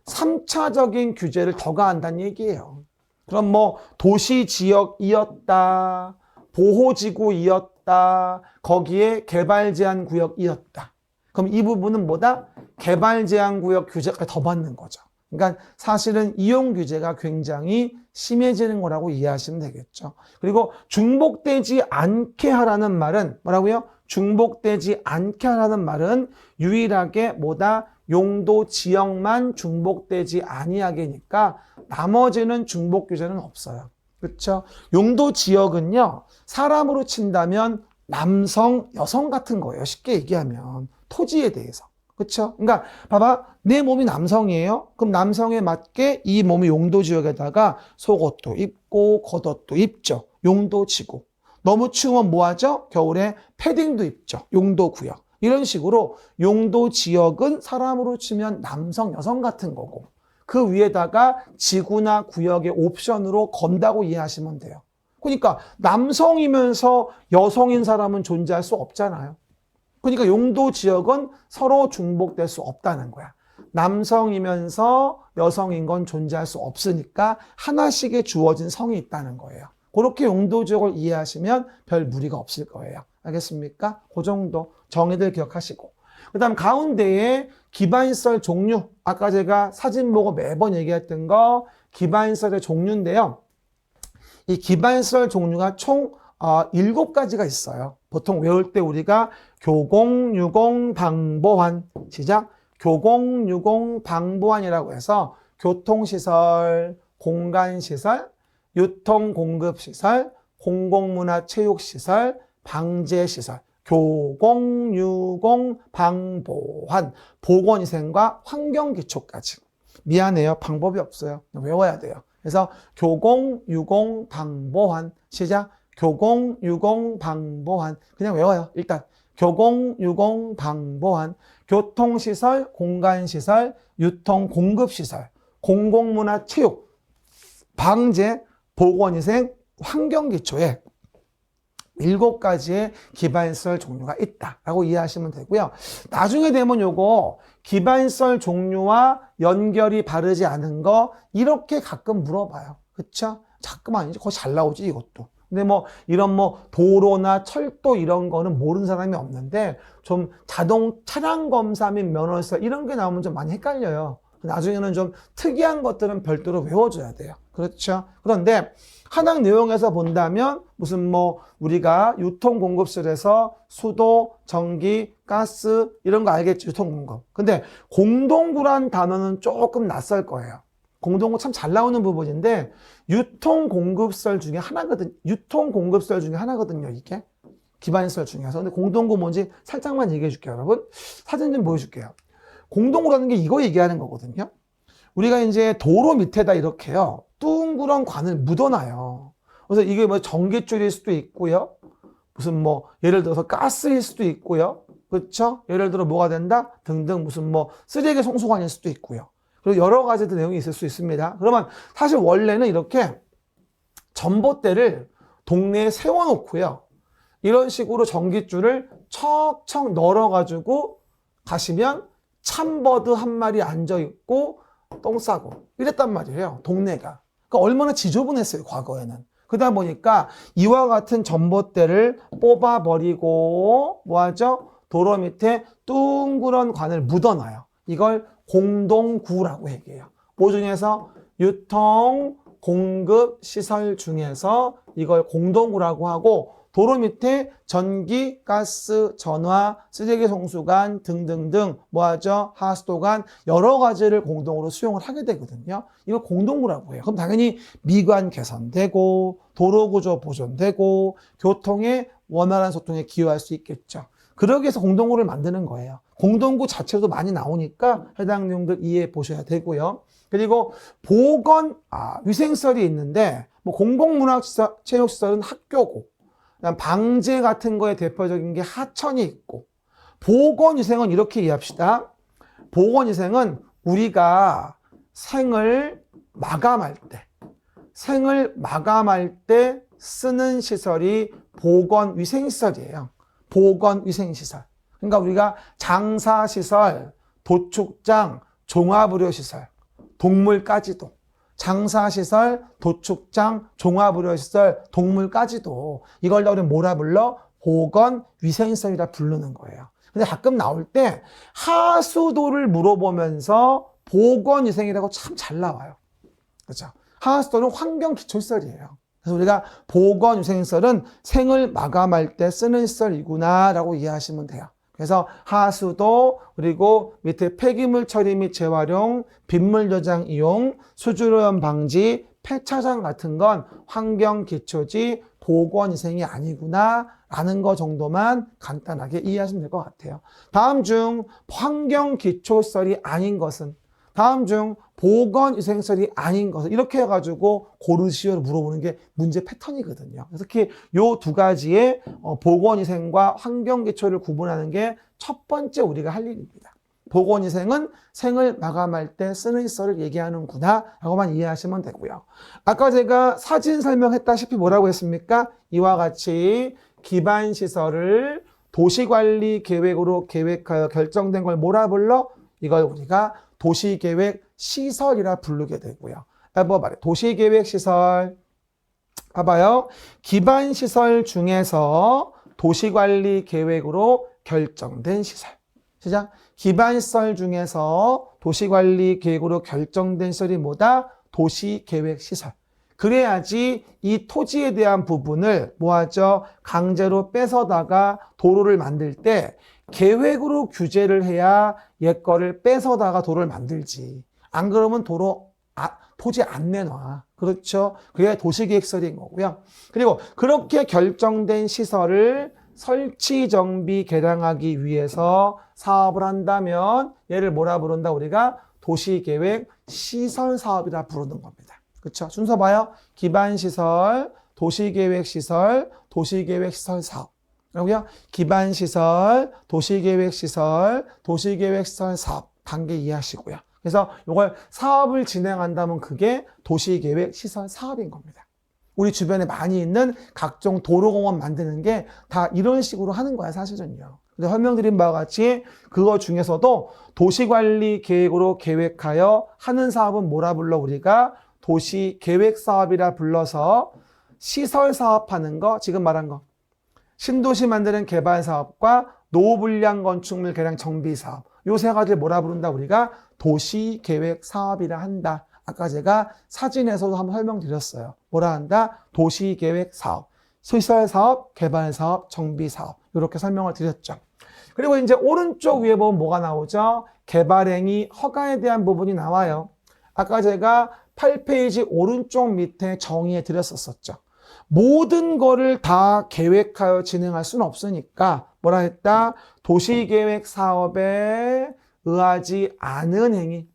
3차적인 규제를 더 가한다는 얘기예요. 그럼 뭐 도시 지역이었다, 보호지구이었다, 거기에 개발 제한 구역이었다. 그럼 이 부분은 뭐다? 개발 제한 구역 규제가 더 받는 거죠. 그러니까 사실은 이용 규제가 굉장히 심해지는 거라고 이해하시면 되겠죠. 그리고 중복되지 않게 하라는 말은 뭐라고요? 중복되지 않게 하라는 말은 유일하게 뭐다? 용도 지역만 중복되지 아니하게니까 나머지는 중복 규제는 없어요. 그렇죠? 용도 지역은요, 사람으로 친다면 남성, 여성 같은 거예요. 쉽게 얘기하면 토지에 대해서. 그렇죠? 그러니까 봐봐, 내 몸이 남성이에요. 그럼 남성에 맞게 이 몸이 용도 지역에다가 속옷도 입고 겉옷도 입죠. 용도 지구. 너무 추우면 뭐 하죠? 겨울에 패딩도 입죠. 용도 구역. 이런 식으로 용도 지역은 사람으로 치면 남성, 여성 같은 거고 그 위에다가 지구나 구역의 옵션으로 건다고 이해하시면 돼요. 그러니까 남성이면서 여성인 사람은 존재할 수 없잖아요. 그러니까 용도 지역은 서로 중복될 수 없다는 거야. 남성이면서 여성인 건 존재할 수 없으니까 하나씩의 주어진 성이 있다는 거예요. 그렇게 용도 지역을 이해하시면 별 무리가 없을 거예요. 알겠습니까? 그 정도 정의들 기억하시고. 그 다음 가운데에 기반시설 종류. 아까 제가 사진 보고 매번 얘기했던 거 기반시설의 종류인데요. 이 기반시설 종류가 총 7가지가 있어요. 보통 외울 때 우리가 교공, 유공, 방보환. 시작. 교공, 유공, 방보환이라고 해서 교통시설, 공간시설, 유통공급시설, 공공문화체육시설, 방제시설, 교공, 유공, 방보환, 보건위생과 환경기초까지. 미안해요. 방법이 없어요. 외워야 돼요. 그래서 교공, 유공, 방보환. 시작. 교공, 유공, 방보환. 그냥 외워요. 일단 교공, 유공, 방보환. 교통시설, 공간시설, 유통공급시설, 공공문화체육, 방제, 보건위생, 환경기초에 7가지의 기반시설 종류가 있다라고 이해하시면 되고요. 나중에 되면 요거 기반시설 종류와 연결이 바르지 않은 거 이렇게 가끔 물어봐요. 그쵸? 자꾸만 아니지. 거의 잘 나오지 이것도. 근데 뭐 이런 뭐 도로나 철도 이런 거는 모르는 사람이 없는데 좀 자동 차량 검사 및 면허시설 이런 게 나오면 좀 많이 헷갈려요. 나중에는 좀 특이한 것들은 별도로 외워줘야 돼요. 그렇죠? 그런데 한학 내용에서 본다면 무슨 뭐 우리가 유통공급실에서 수도, 전기, 가스 이런 거 알겠죠? 유통공급. 근데 공동구란 단어는 조금 낯설 거예요. 공동구 참 잘 나오는 부분인데 유통공급설 중에 하나거든요. 유통공급설 중에 하나거든요. 이게 기반시설 중에서. 근데 공동구 뭔지 살짝만 얘기해 줄게요. 여러분 사진 좀 보여줄게요. 공동구라는 게 이거 얘기하는 거거든요. 우리가 이제 도로 밑에다 이렇게요, 둥그런 관을 묻어놔요. 그래서 이게 뭐 전기줄일 수도 있고요. 무슨 뭐 예를 들어서 가스일 수도 있고요. 그렇죠? 예를 들어 뭐가 된다? 등등 무슨 뭐 쓰레기 송수관일 수도 있고요. 그리고 여러 가지 내용이 있을 수 있습니다. 그러면 사실 원래는 이렇게 전봇대를 동네에 세워놓고요, 이런 식으로 전기줄을 척척 널어가지고 가시면 참버드 한 마리 앉아있고 똥 싸고 이랬단 말이에요, 동네가. 그러니까 얼마나 지저분했어요, 과거에는. 그러다 보니까 이와 같은 전봇대를 뽑아버리고 뭐하죠? 도로 밑에 둥그런 관을 묻어놔요. 이걸 공동구라고 얘기해요. 뭐 중에서? 유통, 공급, 시설 중에서 이걸 공동구라고 하고, 도로 밑에 전기, 가스, 전화, 쓰레기 송수관 등등등 뭐하죠? 하수도관 여러 가지를 공동으로 수용을 하게 되거든요. 이걸 공동구라고 해요. 그럼 당연히 미관 개선되고 도로 구조 보존되고 교통의 원활한 소통에 기여할 수 있겠죠. 그러기 위해서 공동구를 만드는 거예요. 공동구 자체로도 많이 나오니까 해당 내용들 이해해 보셔야 되고요. 그리고 보건, 위생시설이 있는데 뭐 공공문화시설, 체육시설은 학교고, 그다음 방제 같은 거에 대표적인 게 하천이 있고, 보건위생은 이렇게 이해합시다. 보건위생은 우리가 생을 마감할 때 쓰는 시설이 보건위생시설이에요. 보건위생시설. 그러니까 우리가 장사시설, 도축장, 종합의료시설, 동물까지도, 장사시설, 도축장, 종합의료시설, 동물까지도 이걸 우리는 뭐라 불러? 보건위생시설이라 부르는 거예요. 근데 가끔 나올 때 하수도를 물어보면서 보건위생이라고 참 잘 나와요. 그렇죠? 하수도는 환경기초시설이에요. 그래서 우리가 보건위생시설은 생을 마감할 때 쓰는 시설이구나 라고 이해하시면 돼요. 그래서 하수도, 그리고 밑에 폐기물 처리 및 재활용, 빗물 저장 이용, 수질오염 방지, 폐차장 같은 건 환경기초지 보건위생이 아니구나 라는 거 정도만 간단하게 이해하시면 될 것 같아요. 다음 중 환경기초시설이 아닌 것은, 다음 중 보건위생시설이 아닌 것은, 이렇게 해가지고 고르시오를 물어보는 게 문제 패턴이거든요. 특히 요 두 가지의 보건위생과 환경기초를 구분하는 게 첫 번째 우리가 할 일입니다. 보건위생은 생을 마감할 때 쓰는 시설을 얘기하는구나 라고만 이해하시면 되고요. 아까 제가 사진 설명했다시피 뭐라고 했습니까? 이와 같이 기반시설을 도시관리 계획으로 계획하여 결정된 걸 뭐라 불러? 이걸 우리가 도시계획 시설이라 부르게 되고요. 뭐 말해, 도시계획 시설. 봐봐요. 기반시설 중에서 도시관리 계획으로 결정된 시설. 시작. 기반시설 중에서 도시관리 계획으로 결정된 시설이 뭐다? 도시계획 시설. 그래야지 이 토지에 대한 부분을 뭐하죠? 강제로 뺏어다가 도로를 만들 때 계획으로 규제를 해야 옛 거를 뺏어다가 도로를 만들지. 안 그러면 토지 안 내놔. 그렇죠? 그게 도시계획시설인 거고요. 그리고 그렇게 결정된 시설을 설치, 정비, 개량하기 위해서 사업을 한다면 얘를 뭐라 부른다? 우리가 도시계획 시설사업이라 부르는 겁니다. 그렇죠? 순서 봐요. 기반시설, 도시계획시설, 도시계획시설사업. 그리고요, 기반시설, 도시계획시설, 도시계획시설 사업 단계 이해하시고요. 그래서 이걸 사업을 진행한다면 그게 도시계획시설 사업인 겁니다. 우리 주변에 많이 있는 각종 도로공원 만드는 게 다 이런 식으로 하는 거야, 사실은요. 근데 설명드린 바와 같이 그거 중에서도 도시관리 계획으로 계획하여 하는 사업은 뭐라 불러? 우리가 도시계획사업이라 불러서 시설 사업하는 거, 지금 말한 거. 신도시 만드는 개발 사업과 노후불량 건축물 개량 정비 사업. 요 세 가지를 뭐라 부른다? 우리가 도시계획 사업이라 한다. 아까 제가 사진에서도 한번 설명드렸어요. 뭐라 한다? 도시계획 사업. 시설 사업, 개발 사업, 정비 사업. 이렇게 설명을 드렸죠. 그리고 이제 오른쪽 위에 보면 뭐가 나오죠? 개발행위 허가에 대한 부분이 나와요. 아까 제가 8페이지 오른쪽 밑에 정의해 드렸었죠. 모든 거를 다 계획하여 진행할 수는 없으니까 뭐라 했다? 도시계획 사업에 의하지 않은 행위.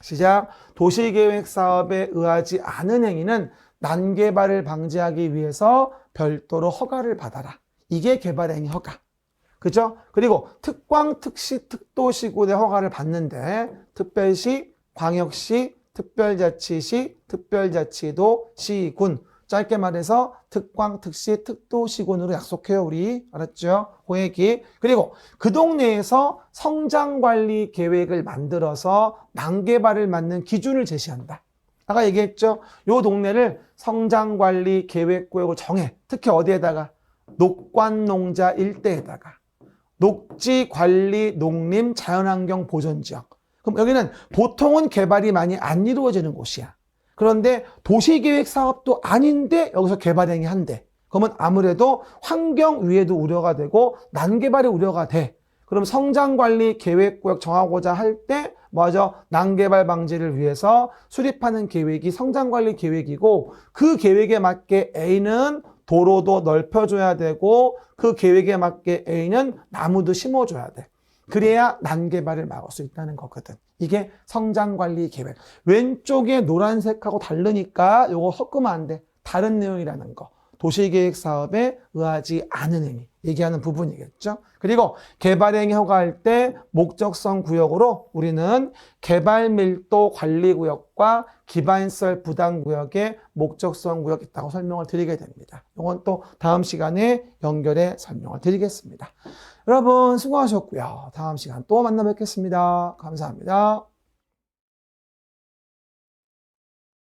시작. 도시계획 사업에 의하지 않은 행위는 난개발을 방지하기 위해서 별도로 허가를 받아라. 이게 개발행위 허가. 그죠? 그리고 특광, 특시, 특도시군의 허가를 받는데 특별시, 광역시, 특별자치시, 특별자치도, 시군. 짧게 말해서 특광, 특시, 특도시군으로 약속해요, 우리. 알았죠? 호액이. 그리고 그 동네에서 성장관리 계획을 만들어서 난개발을 맞는 기준을 제시한다. 아까 얘기했죠? 요 동네를 성장관리 계획구역으로 정해. 특히 어디에다가? 녹관농자 일대에다가. 녹지관리 농림 자연환경 보전지역. 그럼 여기는 보통은 개발이 많이 안 이루어지는 곳이야. 그런데 도시계획 사업도 아닌데 여기서 개발행위 한대. 그러면 아무래도 환경 위에도 우려가 되고 난개발의 우려가 돼. 그럼 성장관리 계획구역 정하고자 할 때 먼저 난개발 방지를 위해서 수립하는 계획이 성장관리 계획이고 그 계획에 맞게 A는 도로도 넓혀줘야 되고 그 계획에 맞게 A는 나무도 심어줘야 돼. 그래야 난개발을 막을 수 있다는 거거든. 이게 성장관리 계획. 왼쪽에 노란색하고 다르니까 이거 섞으면 안 돼. 다른 내용이라는 거. 도시계획 사업에 의하지 않은 행위. 얘기하는 부분이겠죠. 그리고 개발행위 허가할 때 목적성 구역으로 우리는 개발밀도 관리구역과 기반시설 부담구역에 목적성 구역이 있다고 설명을 드리게 됩니다. 이건 또 다음 시간에 연결해 설명을 드리겠습니다. 여러분 수고하셨고요. 다음 시간 또 만나 뵙겠습니다. 감사합니다.